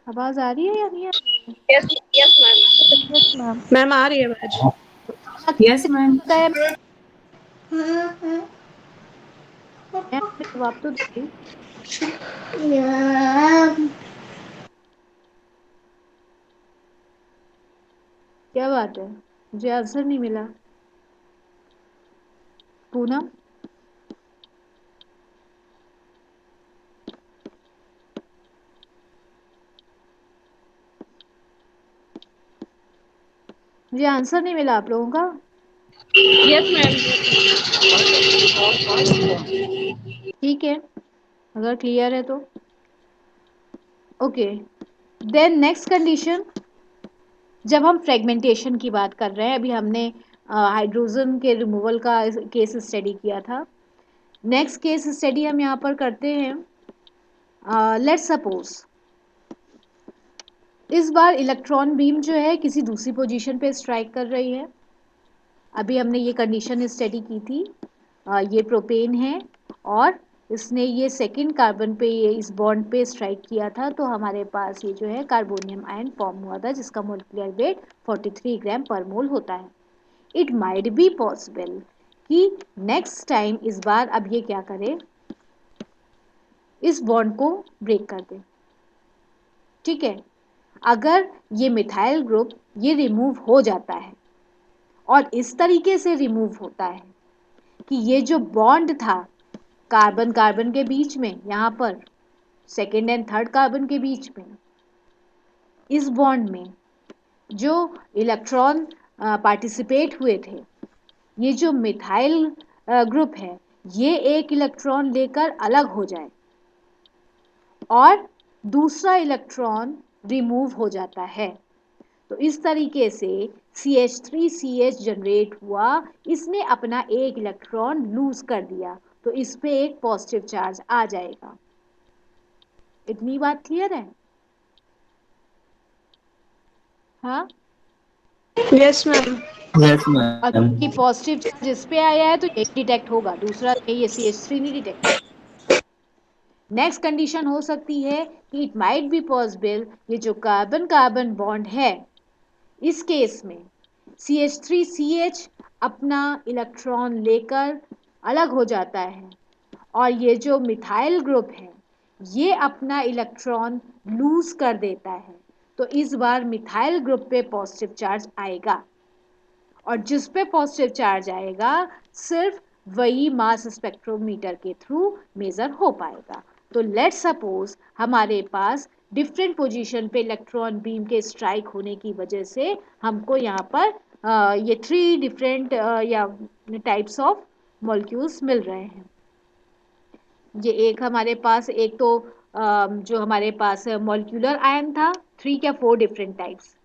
[SPEAKER 1] आवाज आ रही है या नहीं आ रही
[SPEAKER 2] yes yes ma'am.
[SPEAKER 3] Yes, ma'am.
[SPEAKER 2] Ma'am आ रही है आवाज।
[SPEAKER 1] है?
[SPEAKER 3] Yes, ma'am.
[SPEAKER 1] बताया मैंने, जवाब तो दी। क्या बात है, मुझे आंसर नहीं मिला। पूनम, मुझे आंसर नहीं मिला आप लोगों का।
[SPEAKER 2] Yes ma'am.
[SPEAKER 1] ठीक है, अगर क्लियर है तो ओके। देन नेक्स्ट कंडीशन, जब हम फ्रेगमेंटेशन की बात कर रहे हैं, अभी हमने हाइड्रोजन के रिमूवल का केस स्टडी किया था। नेक्स्ट केस स्टडी हम यहाँ पर करते हैं। लेट्स सपोज इस बार इलेक्ट्रॉन बीम जो है किसी दूसरी पोजीशन पे स्ट्राइक कर रही है। अभी हमने ये कंडीशन स्टडी की थी। ये प्रोपेन है और इसने ये सेकंड कार्बन पे ये इस बॉन्ड पे स्ट्राइक किया था, तो हमारे पास ये जो है कार्बोनियम आयन फॉर्म हुआ था जिसका मोलिकुलर वेट 43 ग्राम पर मोल होता है। इट माइट बी पॉसिबल कि नेक्स्ट टाइम इस बार अब ये क्या करे, इस बॉन्ड को ब्रेक कर दे। ठीक है, अगर ये मिथाइल ग्रुप ये रिमूव हो जाता है और इस तरीके से रिमूव होता है कि ये जो बॉन्ड था कार्बन कार्बन के बीच में, यहाँ पर सेकेंड एंड थर्ड कार्बन के बीच में, इस बॉन्ड में जो इलेक्ट्रॉन पार्टिसिपेट हुए थे, ये जो मिथाइल ग्रुप है ये एक इलेक्ट्रॉन लेकर अलग हो जाए और दूसरा इलेक्ट्रॉन रिमूव हो जाता है, तो इस तरीके से CH3CH जनरेट हुआ, इसने अपना एक इलेक्ट्रॉन लूज कर दिया, तो इस पे एक पॉजिटिव चार्ज आ जाएगा। इतनी बात क्लियर है? हाँ,
[SPEAKER 2] यस मैम।
[SPEAKER 3] Yes,
[SPEAKER 1] और
[SPEAKER 3] ma'am.
[SPEAKER 1] क्योंकि पॉजिटिव चार्ज इस पे आया है तो ये डिटेक्ट होगा, दूसरा ये CH3 नहीं डिटेक्ट होगा। नेक्स्ट कंडीशन हो सकती है कि इट माइट बी पॉसिबल ये जो कार्बन कार्बन बॉन्ड है इस केस में CH3CH अपना इलेक्ट्रॉन लेकर अलग हो जाता है और ये जो मिथाइल ग्रुप है ये अपना इलेक्ट्रॉन लूज कर देता है, तो इस बार मिथाइल ग्रुप पे पॉजिटिव चार्ज आएगा और जिस पे पॉजिटिव चार्ज आएगा सिर्फ वही मास स्पेक्ट्रोमीटर के थ्रू मेजर हो पाएगा। तो लेट्स सपोज हमारे पास डिफरेंट पोजीशन पे इलेक्ट्रॉन बीम के स्ट्राइक होने की वजह से हमको यहाँ पर ये 3 डिफरेंट या टाइप्स ऑफ मॉलिक्यूल्स मिल रहे हैं। ये एक हमारे पास एक तो जो हमारे पास मॉलिक्यूलर आयन था 3 या 4 डिफरेंट टाइप्स।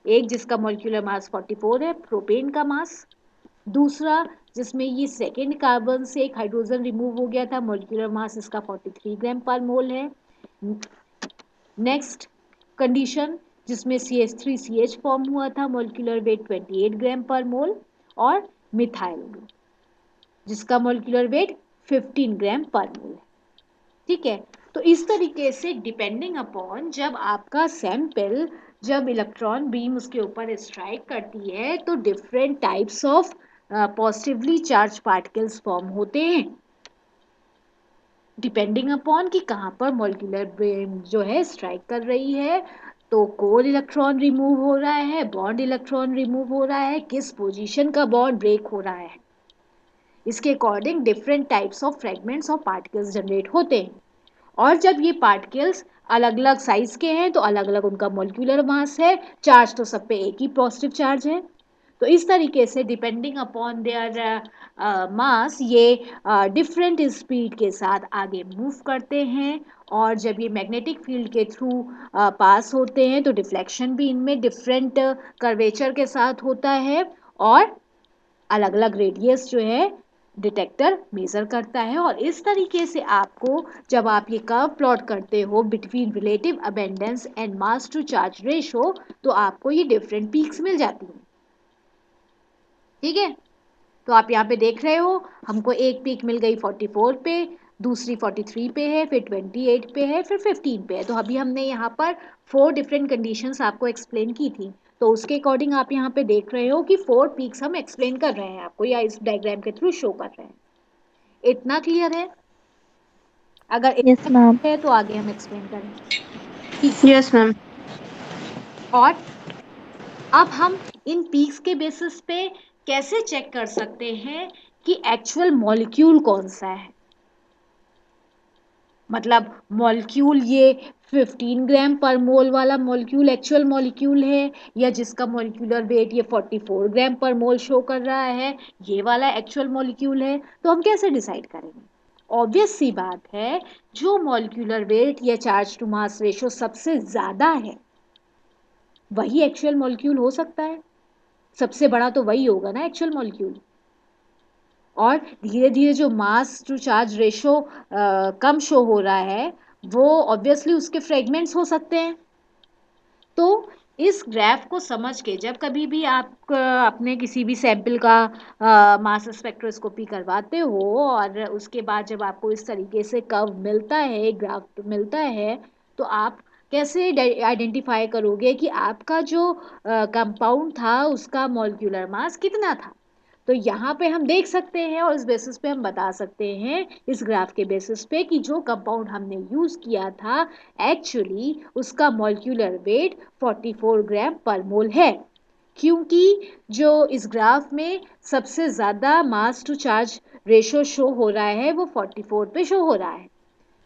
[SPEAKER 1] एक जिसका मॉलिक्यूलर मास 44 है, प्रोपेन का मास। दूसरा जिसमें ये सेकेंड कार्बन से एक हाइड्रोजन रिमूव हो गया था, मॉलिक्यूलर मास इसका 43 ग्राम पर मोल है। नेक्स्ट कंडीशन जिसमें CH3CH फॉर्म हुआ था, मॉलिक्यूलर वेट 28 ग्राम पर मोल। और मिथाइल जिसका मॉलिक्यूलर वेट 15 ग्राम पर मोल है। ठीक है, तो इस तरीके से डिपेंडिंग अपॉन जब आपका सैंपल जब इलेक्ट्रॉन बीम उसके ऊपर स्ट्राइक करती है तो different types of positively charge particles form होते हैं, डिपेंडिंग अपॉन कि कहाँ पर मॉलिक्यूलर बीम जो है स्ट्राइक कर रही है, तो कोर इलेक्ट्रॉन रिमूव हो रहा है, बॉन्ड इलेक्ट्रॉन रिमूव हो रहा है, किस पोजीशन का बॉन्ड ब्रेक हो रहा है, इसके according different types of fragments of particles generate होते हैं। और जब ये पार्टिकल्स अलग अलग साइज के हैं तो अलग अलग उनका मॉलिक्यूलर मास है, चार्ज तो सब पे एक ही पॉजिटिव चार्ज है। तो इस तरीके से डिपेंडिंग अपॉन देयर मास ये डिफरेंट स्पीड के साथ आगे मूव करते हैं, और जब ये मैग्नेटिक फील्ड के थ्रू पास होते हैं तो डिफ्लेक्शन भी इनमें डिफरेंट कर्वेचर के साथ होता है, और अलग अलग रेडियस जो है डिटेक्टर मेजर करता है। और इस तरीके से आपको जब आप ये कर्व प्लॉट करते हो between relative abundance and mass to charge ratio, तो आपको ये डिफरेंट पीक्स मिल जाती हैं। ठीक है, तो आप यहाँ पे देख रहे हो, हमको एक पीक मिल गई 44 पे, दूसरी 43 पे है, फिर 28 पे है, फिर 15 पे है। तो अभी हमने यहाँ पर 4 डिफरेंट कंडीशंस आपको एक्सप्लेन की थी, तो उसके अकॉर्डिंग आप यहाँ पे देख रहे हो कि 4 पीक्स हम एक्सप्लेन कर रहे हैं आपको, या इस डायग्राम के थ्रू शो कर रहे हैं। इतना क्लियर है? अगर
[SPEAKER 2] यस
[SPEAKER 1] इतना
[SPEAKER 2] मैम।
[SPEAKER 1] है तो आगे हम एक्सप्लेन करें।
[SPEAKER 2] Yes ma'am.
[SPEAKER 1] और अब हम इन पीक्स के बेसिस पे कैसे चेक कर सकते हैं कि एक्चुअल मॉलिक्यूल कौन सा है। मतलब मॉलिक्यूल ये 15 ग्राम पर मोल वाला मॉलिक्यूल एक्चुअल मॉलिक्यूल है, या जिसका मॉलिक्यूलर वेट ये 44 ग्राम पर मोल शो कर रहा है, ये वाला एक्चुअल मॉलिक्यूल है। तो हम कैसे डिसाइड करेंगे? ऑब्वियस सी बात है, जो मॉलिक्यूलर वेट या चार्ज टू मास रेशो सबसे ज़्यादा है वही एक्चुअल मॉलिक्यूल हो सकता है। सबसे बड़ा तो वही होगा ना एक्चुअल मॉलिक्यूल। और धीरे धीरे जो मास टू चार्ज रेशो कम शो हो रहा है, वो ऑब्वियसली उसके फ्रेगमेंट्स हो सकते हैं। तो इस ग्राफ को समझ के जब कभी भी आप अपने किसी भी सैंपल का मास स्पेक्ट्रोस्कोपी करवाते हो, और उसके बाद जब आपको इस तरीके से कर्व मिलता है, ग्राफ मिलता है, तो आप कैसे आइडेंटिफाई करोगे कि आपका जो कंपाउंड था उसका मॉलिक्यूलर मास कितना था? तो यहाँ पे हम देख सकते हैं, और इस बेसिस पे हम बता सकते हैं, इस ग्राफ के बेसिस पे, कि जो कंपाउंड हमने यूज किया था एक्चुअली उसका मॉलिक्यूलर वेट 44 ग्राम पर मोल है। क्योंकि जो इस ग्राफ में सबसे ज़्यादा मास टू चार्ज रेशो शो हो रहा है वो 44 पे शो हो रहा है।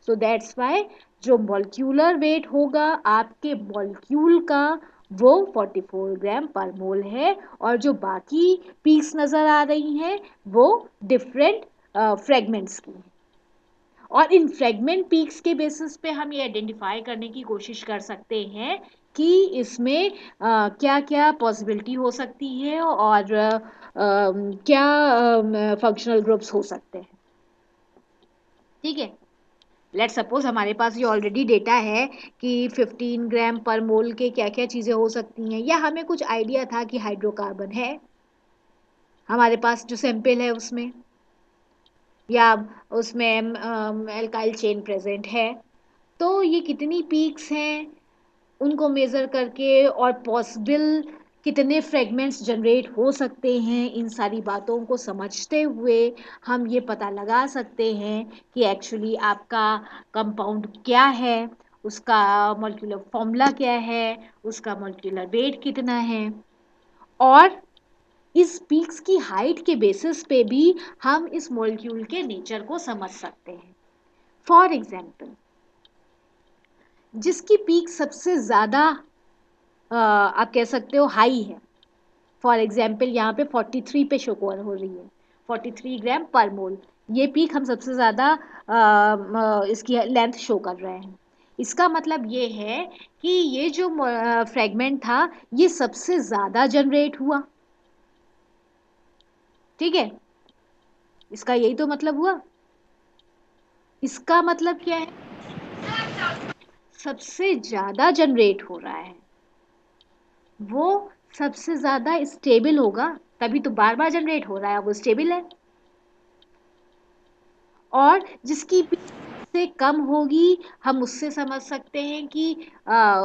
[SPEAKER 1] सो दैट्स वाई जो मॉलिक्यूलर वेट होगा आपके मॉलिक्यूल का वो 44 ग्राम पर मोल है, और जो बाकी पीस नज़र आ रही हैं वो डिफरेंट फ्रेगमेंट्स की हैं। और इन फ्रेगमेंट पीक्स के बेसिस पे हम ये आइडेंटिफाई करने की कोशिश कर सकते हैं कि इसमें क्या क्या पॉसिबिलिटी हो सकती है, और क्या फंक्शनल ग्रुप्स हो सकते हैं। ठीक है, लेट सपोज हमारे पास ये ऑलरेडी डेटा है कि 15 ग्राम पर मोल के क्या क्या चीज़ें हो सकती हैं, या हमें कुछ आइडिया था कि हाइड्रोकार्बन है हमारे पास जो सैंपल है उसमें, या उसमें एल्काइल चेन प्रेजेंट है। तो ये कितनी पीक्स हैं उनको मेज़र करके, और पॉसिबल कितने फ्रेगमेंट्स जनरेट हो सकते हैं, इन सारी बातों को समझते हुए हम ये पता लगा सकते हैं कि एक्चुअली आपका कंपाउंड क्या है, उसका मॉलिक्यूलर फॉर्मूला क्या है, उसका मॉलिक्यूलर वेट कितना है। और इस पीक्स की हाइट के बेसिस पे भी हम इस मॉलिक्यूल के नेचर को समझ सकते हैं। फॉर एग्जाम्पल, जिसकी पीक सबसे ज़्यादा आप कह सकते हो हाई है, फॉर एग्जाम्पल यहाँ पे 43 पे शो हो रही है, 43 ग्राम पर मोल, ये पीक हम सबसे ज़्यादा इसकी लेंथ शो कर रहे हैं। इसका मतलब ये है कि ये जो फ्रेगमेंट था ये सबसे ज़्यादा जनरेट हुआ। ठीक है, इसका यही तो मतलब हुआ। इसका मतलब क्या है? सबसे ज़्यादा जनरेट हो रहा है वो सबसे ज़्यादा स्टेबल होगा, तभी तो बार बार जनरेट हो रहा है, वो स्टेबल है। और जिसकी से कम होगी हम उससे समझ सकते हैं कि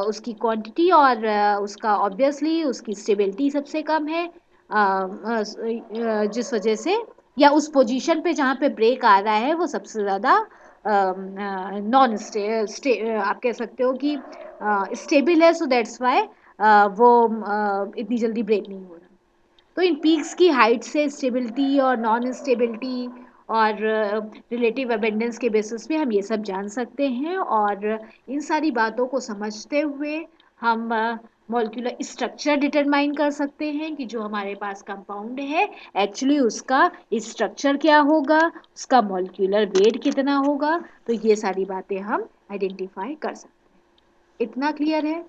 [SPEAKER 1] उसकी क्वांटिटी और उसका ऑब्वियसली उसकी स्टेबिलिटी सबसे कम है, जिस वजह से, या उस पोजीशन पे जहाँ पे ब्रेक आ रहा है वो सबसे ज़्यादा नॉन आप कह सकते हो कि स्टेबल है, सो दैट्स वाई वो इतनी जल्दी ब्रेक नहीं हो रहा। तो इन पीक्स की हाइट से स्टेबिलिटी और नॉन स्टेबिलिटी और रिलेटिव अबेंडेंस के बेसिस पे हम ये सब जान सकते हैं। और इन सारी बातों को समझते हुए हम मॉलिक्यूलर स्ट्रक्चर डिटरमाइन कर सकते हैं कि जो हमारे पास कंपाउंड है एक्चुअली उसका स्ट्रक्चर क्या होगा, उसका मॉलिक्यूलर वेट कितना होगा। तो ये सारी बातें हम आइडेंटिफाई कर सकते हैं। इतना क्लियर है?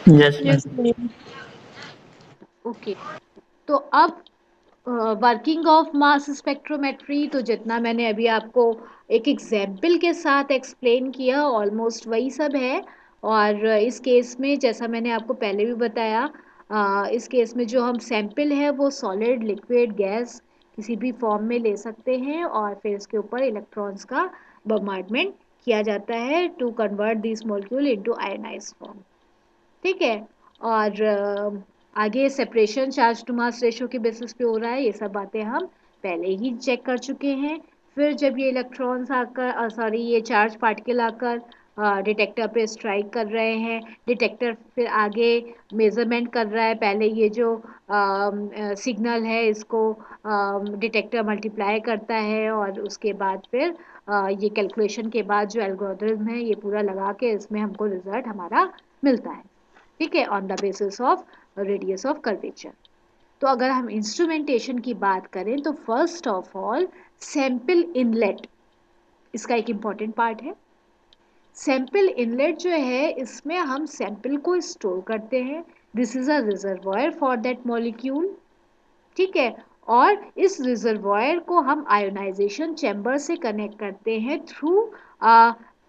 [SPEAKER 3] Yes ma'am.
[SPEAKER 2] Yes ma'am.
[SPEAKER 1] Okay. तो अब वर्किंग ऑफ मास स्पेक्ट्रोमेट्री, तो जितना मैंने अभी आपको एक एग्जाम्पल के साथ एक्सप्लेन किया ऑलमोस्ट वही सब है। और इस केस में जैसा मैंने आपको पहले भी बताया, इस केस में जो हम सैंपल है वो सॉलिड, लिक्विड, गैस किसी भी फॉर्म में ले सकते हैं और फिर इसके ऊपर इलेक्ट्रॉन्स का बम्बार्डमेंट किया जाता है to convert this molecule into ionized form. ठीक है। और आगे separation charge to mass ratio के बेसिस पे हो रहा है, ये सब बातें हम पहले ही चेक कर चुके हैं। फिर जब ये इलेक्ट्रॉन्स आकर सॉरी ये चार्ज पार्टिकल आकर डिटेक्टर पे स्ट्राइक कर रहे हैं, डिटेक्टर फिर आगे मेजरमेंट कर रहा है। पहले ये जो सिग्नल है इसको डिटेक्टर मल्टीप्लाई करता है और उसके बाद फिर ये कैलकुलेशन के बाद जो एल्गोरिथम है ये पूरा लगा के इसमें हमको रिजल्ट हमारा मिलता है। ठीक है, on the basis of radius of curvature. तो अगर हम इंस्ट्रूमेंटेशन की बात करें तो first of all sample inlet इसका एक इम्पॉर्टेंट पार्ट है। सैंपल इनलेट जो है इसमें हम सैंपल को स्टोर करते हैं। This is a reservoir for that molecule. ठीक है। और इस रिजर्वॉयर को हम आयोनाइजेशन चैम्बर से कनेक्ट करते हैं थ्रू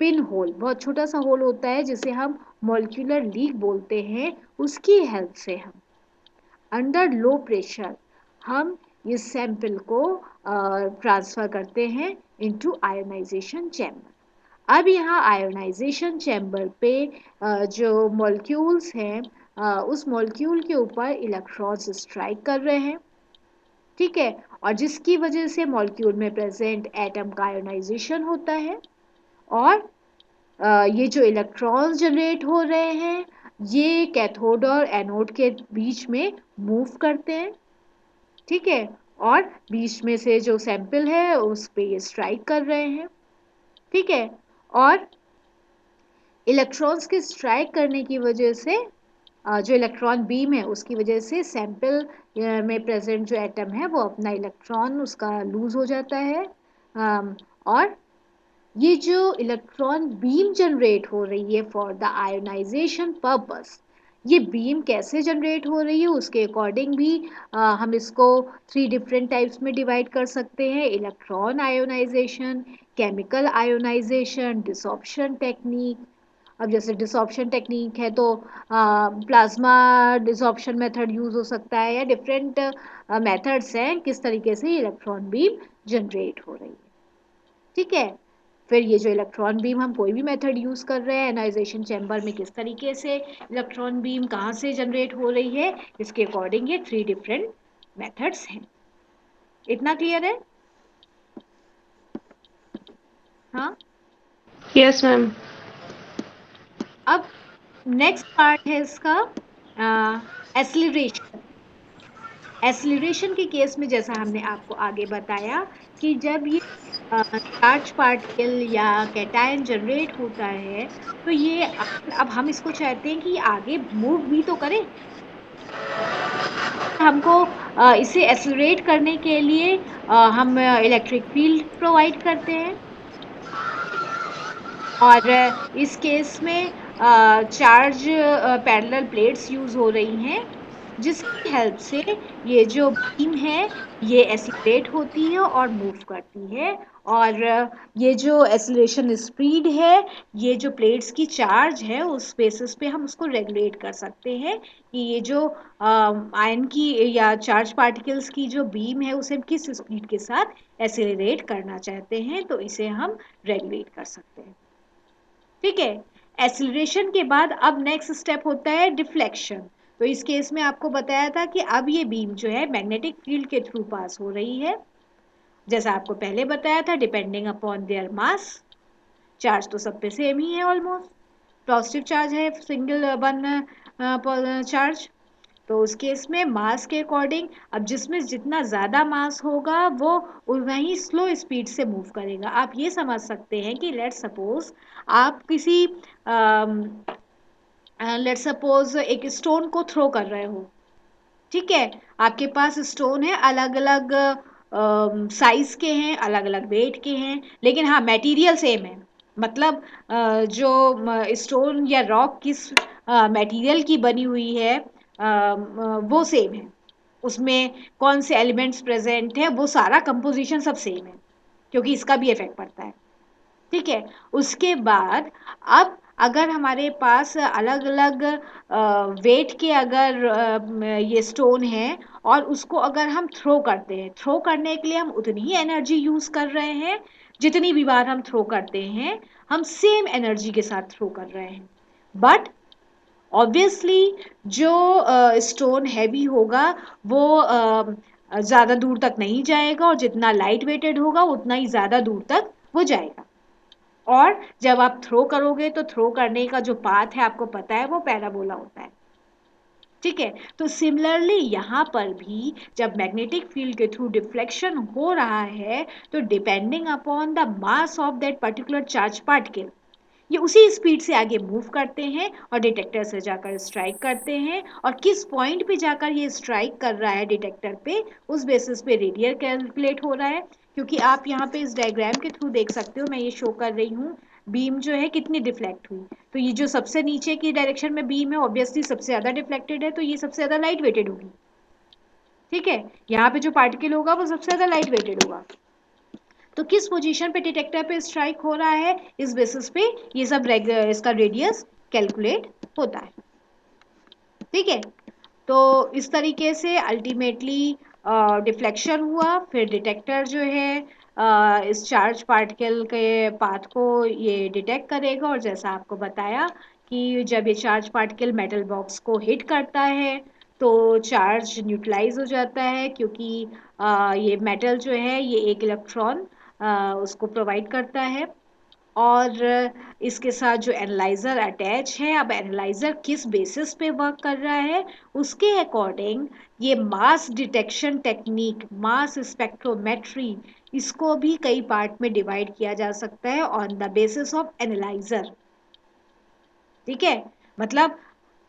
[SPEAKER 1] पिन होल, बहुत छोटा सा होल होता है जिसे हम मॉलिक्यूलर लीक बोलते हैं, उसकी हेल्प से हम अंडर लो प्रेशर हम इस सैंपल को ट्रांसफर करते हैं इनटू आयोनाइजेशन चैम्बर। अब यहाँ आयोनाइजेशन चैम्बर पे जो मॉलिक्यूल्स हैं उस मॉलिक्यूल के ऊपर इलेक्ट्रॉन्स स्ट्राइक कर रहे हैं। ठीक है। और जिसकी वजह से मॉलिक्यूल में प्रेजेंट एटम का आयोनाइजेशन होता है और ये जो इलेक्ट्रॉन्स जनरेट हो रहे हैं ये कैथोड और एनोड के बीच में मूव करते हैं। ठीक है। और बीच में से जो सैंपल है उस पे ये स्ट्राइक कर रहे हैं। ठीक है। और इलेक्ट्रॉन्स के स्ट्राइक करने की वजह से जो इलेक्ट्रॉन बीम है उसकी वजह से सैंपल में प्रेजेंट जो एटम है वो अपना इलेक्ट्रॉन उसका लूज हो जाता है। और ये जो इलेक्ट्रॉन बीम जनरेट हो रही है फॉर द आयोनाइजेशन पर्पस, ये बीम कैसे जनरेट हो रही है उसके अकॉर्डिंग भी हम इसको 3 डिफरेंट टाइप्स में डिवाइड कर सकते हैं। Electron ionization, chemical ionization, desorption technique. अब जैसे डिसॉर्प्शन टेक्निक है तो प्लाज्मा डिसॉर्प्शन मेथड यूज हो सकता है या डिफरेंट मेथड्स हैं किस तरीके से इलेक्ट्रॉन बीम जनरेट हो रही है। ठीक है। फिर ये जो इलेक्ट्रॉन बीम हम कोई भी मेथड यूज कर रहे हैं आयोनाइजेशन चैम्बर में किस तरीके से इलेक्ट्रॉन बीम कहाँ से जनरेट हो रही है इसके अकॉर्डिंग ये 3 डिफरेंट मेथड्स हैं। इतना क्लियर है? हाँ।
[SPEAKER 2] Yes ma'am.
[SPEAKER 1] अब नेक्स्ट पार्ट है इसका एसिलरेशन। एसिलरेशन के केस में जैसा हमने आपको आगे बताया कि जब ये चार्ज पार्टिकल या कैटायन जनरेट होता है तो ये अब हम इसको चाहते हैं कि आगे मूव भी तो करे। हमको इसे एसिलरेट करने के लिए हम इलेक्ट्रिक फील्ड प्रोवाइड करते हैं और इस केस में चार्ज पैरेलल प्लेट्स यूज हो रही हैं जिसकी हेल्प से ये जो बीम है ये एसिलेट होती है और मूव करती है। और ये जो एसिलेशन स्पीड है ये जो प्लेट्स की चार्ज है उस बेसिस पे हम उसको रेगुलेट कर सकते हैं कि ये जो आयन की या चार्ज पार्टिकल्स की जो बीम है उसे हम किस स्पीड के साथ एसिलरेट करना चाहते हैं तो इसे हम रेगुलेट कर सकते हैं। ठीक है। एसिलरेशन के बाद अब नेक्स्ट स्टेप होता है डिफ्लेक्शन। तो इस केस में आपको बताया था कि अब ये बीम जो है मैग्नेटिक फील्ड के थ्रू पास हो रही है। जैसा आपको पहले बताया था depending upon their mass, charge तो सब पे सेम ही है ऑलमोस्ट, पॉजिटिव चार्ज है सिंगल वन चार्ज। तो उस केस में मास के अकॉर्डिंग, अब जिसमें जितना ज़्यादा मास होगा वो वहीं स्लो स्पीड से मूव करेगा। आप ये समझ सकते हैं कि लेट्स सपोज आप किसी लेट्स सपोज एक स्टोन को थ्रो कर रहे हो, ठीक है। आपके पास स्टोन है, अलग अलग साइज के हैं, अलग अलग वेट के हैं, लेकिन हाँ मटेरियल सेम है। मतलब जो स्टोन या रॉक किस मटेरियल की बनी हुई है वो सेम है। उसमें कौन से एलिमेंट्स प्रेजेंट है वो सारा कंपोजिशन सब सेम है, क्योंकि इसका भी इफेक्ट पड़ता है, ठीक है। उसके बाद अब अगर हमारे पास अलग अलग वेट के अगर ये स्टोन है और उसको अगर हम थ्रो करते हैं, थ्रो करने के लिए हम उतनी ही एनर्जी यूज कर रहे हैं जितनी भी बार हम थ्रो करते हैं, हम सेम एनर्जी के साथ थ्रो कर रहे हैं। बट ऑब्वियसली जो स्टोन हैवी होगा वो ज़्यादा दूर तक नहीं जाएगा, और जितना लाइट वेटेड होगा उतना ही ज़्यादा दूर तक वो जाएगा। और जब आप थ्रो करोगे तो थ्रो करने का जो पाथ है आपको पता है वो पैराबोला होता है, ठीक है। तो सिमिलरली यहाँ पर भी जब मैग्नेटिक फील्ड के थ्रू डिफ्लेक्शन हो रहा है, तो depending upon the mass of that particular charge particle, ये उसी स्पीड से आगे मूव करते हैं और डिटेक्टर से जाकर स्ट्राइक करते हैं। और किस पॉइंट पे जाकर ये स्ट्राइक कर रहा है डिटेक्टर पे, उस बेसिस पे रेडियर कैलकुलेट हो रहा है। क्योंकि आप यहाँ पे इस डायग्राम के थ्रू देख सकते हो, मैं ये शो कर रही हूँ बीम जो है कितनी डिफ्लेक्ट हुई। तो ये जो सबसे नीचे की डायरेक्शन में बीम है ऑब्वियसली सबसे ज्यादा डिफ्लेक्टेड है, तो ये सबसे ज्यादा लाइट वेटेड होगी, ठीक है। यहाँ पे जो पार्टिकल होगा वो सबसे ज्यादा लाइट वेटेड होगा। तो किस पोजीशन पे डिटेक्टर पे स्ट्राइक हो रहा है, इस बेसिस पे ये सब इसका रेडियस कैलकुलेट होता है, ठीक है। तो इस तरीके से अल्टीमेटली डिफ्लेक्शन हुआ, फिर डिटेक्टर जो है इस चार्ज पार्टिकल के पाथ को ये डिटेक्ट करेगा। और जैसा आपको बताया कि जब ये चार्ज पार्टिकल मेटल बॉक्स को हिट करता है तो चार्ज न्यूट्रलाइज हो जाता है, क्योंकि ये मेटल जो है ये एक इलेक्ट्रॉन उसको प्रोवाइड करता है। और इसके साथ जो एनालाइजर अटैच है, अब एनालाइजर किस बेसिस पे वर्क कर रहा है उसके अकॉर्डिंग ये मास डिटेक्शन टेक्निक, मास स्पेक्ट्रोमेट्री, इसको भी कई पार्ट में डिवाइड किया जा सकता है on the basis of analyser, ठीक है। मतलब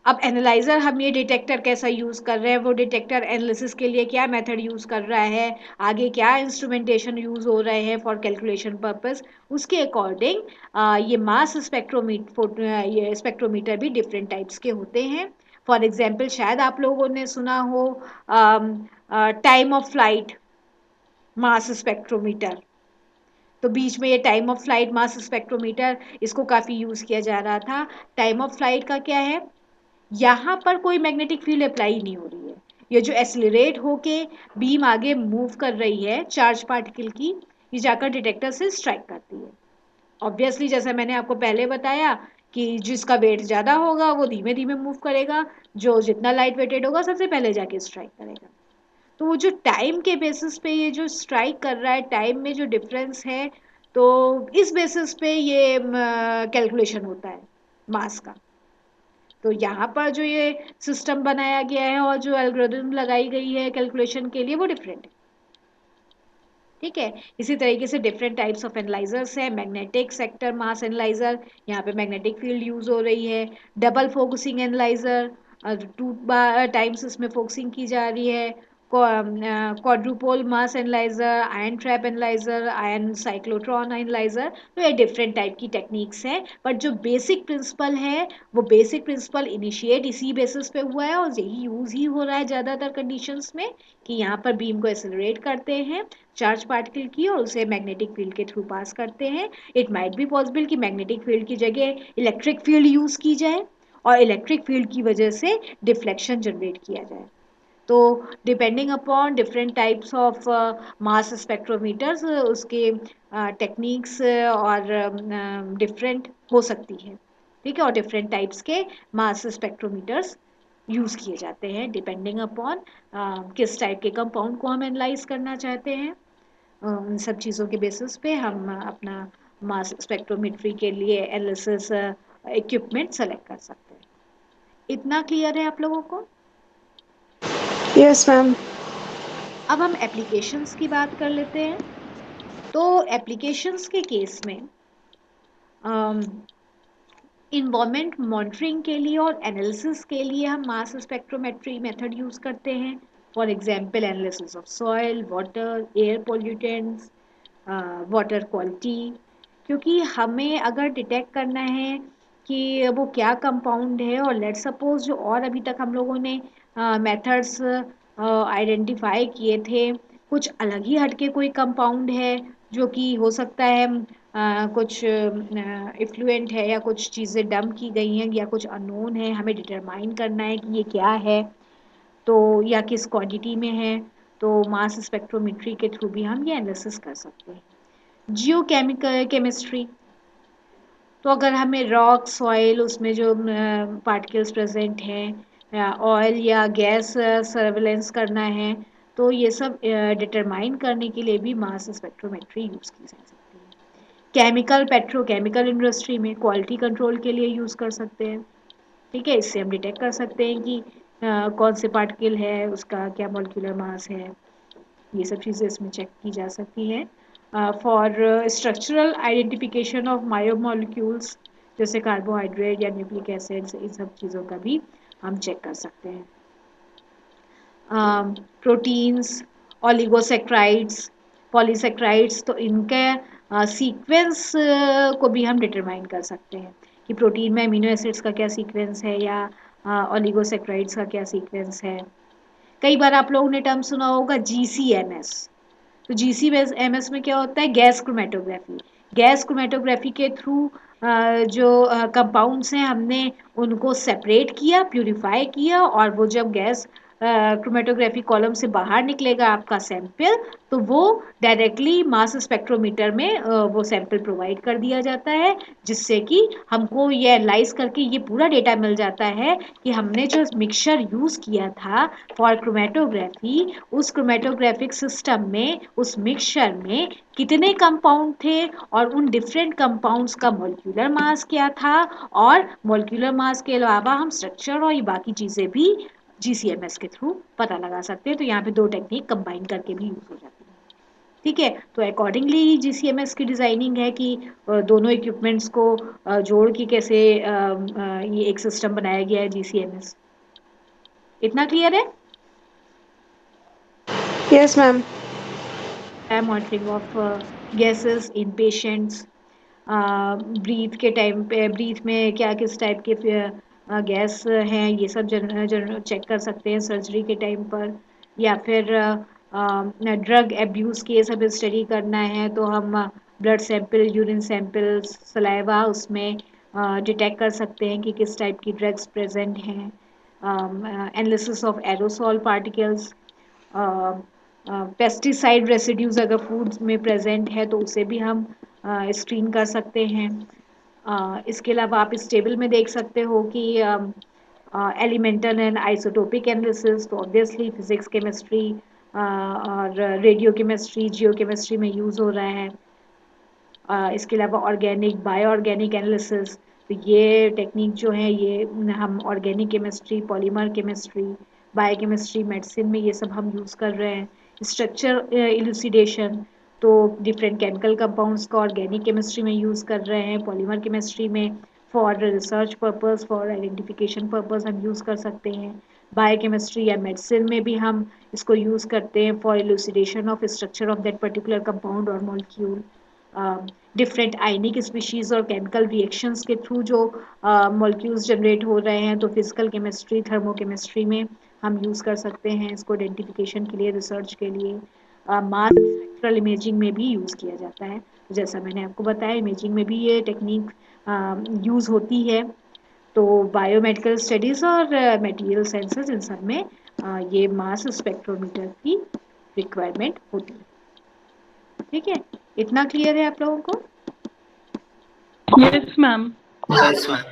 [SPEAKER 1] अब एनालाइजर हम ये डिटेक्टर कैसा यूज कर रहे हैं, वो डिटेक्टर एनालिसिस के लिए क्या मेथड यूज कर रहा है, आगे क्या इंस्ट्रूमेंटेशन यूज हो रहे हैं फॉर कैलकुलेशन पर्पस, उसके अकॉर्डिंग ये मास स्पेक्ट्रोमीटर, ये स्पेक्ट्रोमीटर भी डिफरेंट टाइप्स के होते हैं। फॉर एग्जाम्पल शायद आप लोगों ने सुना हो time of flight mass spectrometer. तो बीच में ये time of flight mass spectrometer, इसको काफी यूज किया जा रहा था। टाइम ऑफ फ्लाइट का क्या है, यहाँ पर कोई मैग्नेटिक फील्ड अप्लाई नहीं हो रही है, ये जो एक्सीलरेट होके बीम आगे मूव कर रही है चार्ज पार्टिकल की, ये जाकर डिटेक्टर से स्ट्राइक करती है। ऑब्वियसली जैसा मैंने आपको पहले बताया कि जिसका वेट ज़्यादा होगा वो धीमे धीमे मूव करेगा, जो जितना लाइट वेटेड होगा सबसे पहले जाके स्ट्राइक करेगा। तो वो जो टाइम के बेसिस पे ये जो स्ट्राइक कर रहा है, टाइम में जो डिफरेंस है, तो इस बेसिस पे ये कैलकुलेशन होता है मास का। तो यहाँ पर जो ये सिस्टम बनाया गया है और जो एल्गोरिथम लगाई गई है कैलकुलेशन के लिए वो डिफरेंट है, ठीक है। इसी तरीके से डिफरेंट टाइप्स ऑफ एनालाइजर्स है। मैग्नेटिक सेक्टर मास एनालाइजर, यहाँ पे मैग्नेटिक फील्ड यूज हो रही है। डबल फोकसिंग एनालाइजर, 2 टाइम्स इसमें फोकसिंग की जा रही है। Quadrupole mass analyser, ion trap analyser, ion cyclotron analyser. तो ये डिफरेंट टाइप की टेक्निक्स हैं, बट जो बेसिक प्रिंसिपल है वो बेसिक प्रिंसिपल इनिशिएट इसी बेसिस पे हुआ है और यही यूज ही हो रहा है ज़्यादातर कंडीशंस में, कि यहाँ पर बीम को एक्सेलरेट करते हैं चार्ज पार्टिकल की और उसे मैग्नेटिक फील्ड के थ्रू पास करते हैं। इट माइट बी पॉसिबल कि मैग्नेटिक फील्ड की जगह इलेक्ट्रिक फील्ड यूज की जाए और इलेक्ट्रिक फील्ड की वजह से डिफ्लेक्शन जनरेट किया जाए। तो depending upon different types of mass spectrometers, उसके टेक्निक्स और डिफरेंट हो सकती है, ठीक है। और डिफरेंट टाइप्स के मास स्पेक्ट्रोमीटर्स यूज़ किए जाते हैं डिपेंडिंग अपॉन किस टाइप के कंपाउंड को हम एनालाइज करना चाहते हैं। उन सब चीज़ों के बेसिस पे हम अपना मास स्पेक्ट्रोमेट्री के लिए एनालिसिस इक्विपमेंट सेलेक्ट कर सकते हैं। इतना क्लियर है आप लोगों को?
[SPEAKER 2] Yes, ma'am.
[SPEAKER 1] अब हम एप्लीकेशंस की बात कर लेते हैं। तो एप्लीकेशंस के केस में इन्वायरमेंट मॉनिटरिंग के लिए और एनालिसिस के लिए हम मास स्पेक्ट्रोमेट्री मेथड यूज करते हैं। For example analysis of soil, water, air pollutants, water quality. क्योंकि हमें अगर डिटेक्ट करना है कि वो क्या कंपाउंड है, और लेट सपोज जो और अभी तक हम लोगों ने मेथड्स आइडेंटिफाई किए थे, कुछ अलग ही हटके कोई कंपाउंड है जो कि हो सकता है कुछ इफ्लुएंट है या कुछ चीज़ें डंप की गई हैं या कुछ अननोन है, हमें डिटरमाइन करना है कि ये क्या है, तो या किस क्वांटिटी में है, तो मास स्पेक्ट्रोमेट्री के थ्रू भी हम ये एनालिसिस कर सकते हैं। जियो केमिकल केमिस्ट्री, तो अगर हमें रॉक, सॉइल, उसमें जो पार्टिकल्स प्रेजेंट हैं, ऑयल या गैस सर्वेलेंस करना है, तो ये सब डिटरमाइन करने के लिए भी मास स्पेक्ट्रोमेट्री यूज़ की जा सकती है। केमिकल पेट्रोकेमिकल इंडस्ट्री में क्वालिटी कंट्रोल के लिए यूज़ कर सकते हैं। ठीक है, इससे हम डिटेक्ट कर सकते हैं कि कौन से पार्टिकल है, उसका क्या मॉलिक्यूलर मास है, ये सब चीज़ें इसमें चेक की जा सकती हैं। फॉर स्ट्रक्चरल आइडेंटिफिकेशन ऑफ मायोमोलिक्यूल्स, जैसे कार्बोहाइड्रेट या न्यूक्लिक एसिड्स, इन सब चीज़ों का भी हम चेक कर सकते हैं। प्रोटीन्स, ओलिगोसेक्राइड्स, पॉलीसेक्राइड्स, तो इनके सीक्वेंस को भी हम डिटरमाइन कर सकते हैं कि प्रोटीन में अमीनो एसिड्स का क्या सीक्वेंस है या ओलिगोसेक्राइड्स का क्या सीक्वेंस है। कई बार आप लोगों ने टर्म सुना होगा GCMS। तो GCMS में क्या होता है? Gas chromatography. गैस क्रोमेटोग्राफी के थ्रू जो कंपाउंड्स हैं, हमने उनको सेपरेट किया, प्यूरिफाई किया, और वो जब गैस क्रोमेटोग्राफी कॉलम से बाहर निकलेगा आपका सैंपल, तो वो डायरेक्टली मास स्पेक्ट्रोमीटर में वो सैंपल प्रोवाइड कर दिया जाता है, जिससे कि हमको ये एनालाइज करके ये पूरा डेटा मिल जाता है कि हमने जो मिक्सचर यूज़ किया था फॉर क्रोमेटोग्राफी, उस क्रोमेटोग्राफिक सिस्टम में, उस मिक्सचर में कितने कंपाउंड थे, और उन डिफरेंट कंपाउंड्स का मॉलिक्यूलर मास क्या था, और मॉलिक्यूलर मास के अलावा हम स्ट्रक्चर और ये बाकी चीज़ें भी GCMS के थ्रू पता लगा सकते हैं। तो यहाँ पे दो टेक्निक कंबाइन करके भी यूज़ हो जाती है। ठीक है, तो अकॉर्डिंगली GCMS की डिज़ाइनिंग है कि दोनों इक्विपमेंट्स को जोड़ के कैसे ये एक सिस्टम बनाया गया है GCMS। इतना क्लियर है?
[SPEAKER 2] Yes, ma'am.
[SPEAKER 1] Monitoring of gases in patients, breath के टाइम पे ब्रीथ में क्या किस टाइप के गैस हैं, ये सब चेक कर सकते हैं सर्जरी के टाइम पर। या फिर ड्रग एब्यूज़ केस हमें स्टडी करना है, तो हम blood sample, urine sample, saliva, उसमें डिटेक्ट कर सकते हैं कि किस टाइप की ड्रग्स प्रेजेंट हैं। Analysis of aerosol particles, pesticide residues अगर फूड्स में प्रेजेंट है तो उसे भी हम स्क्रीन कर सकते हैं। इसके अलावा आप इस टेबल में देख सकते हो कि एलिमेंटल एंड आइसोटोपिक एनालिसिस, तो ऑब्वियसली फिजिक्स, केमिस्ट्री और रेडियो केमिस्ट्री, जियो केमिस्ट्री में यूज़ हो रहा है। इसके अलावा ऑर्गेनिक, बायो ऑर्गेनिक एनालिसिस, तो ये टेक्निक जो है ये हम organic chemistry, polymer chemistry, biochemistry, medicine में ये सब हम यूज़ कर रहे हैं। स्ट्रक्चर इलुसिडेशन, तो डिफरेंट केमिकल कंपाउंड्स का ऑर्गेनिक केमिस्ट्री में यूज़ कर रहे हैं, पॉलीमर केमिस्ट्री में for research purpose, for identification purpose हम यूज़ कर सकते हैं। बायोकेमिस्ट्री या मेडिसिन में भी हम इसको यूज़ करते हैं for elucidation of structure of that particular compound और मॉलिक्यूल। डिफरेंट आयनिक स्पीशीज़ और केमिकल रिएक्शंस के थ्रू जो मॉलिक्यूल्स जनरेट हो रहे हैं, तो फिजिकल केमिस्ट्री, थर्मोकेमिस्ट्री में हम यूज़ कर सकते हैं इसको आइडेंटिफिकेशन के लिए, रिसर्च के लिए। मास स्पेक्ट्रल इमेजिंग में भी यूज़ किया जाता है। जैसा मैंने आपको बताया, इमेजिंग में भी ये टेक्निक यूज़ होती है। तो बायोमेडिकल स्टडीज़ और मटेरियल साइंसेज, इन सब में ये मास स्पेक्ट्रोमीटर की रिक्वायरमेंट होती है। ठीक है, इतना क्लियर है आप लोगों को?
[SPEAKER 2] Yes, ma'am.
[SPEAKER 3] Yes, ma'am.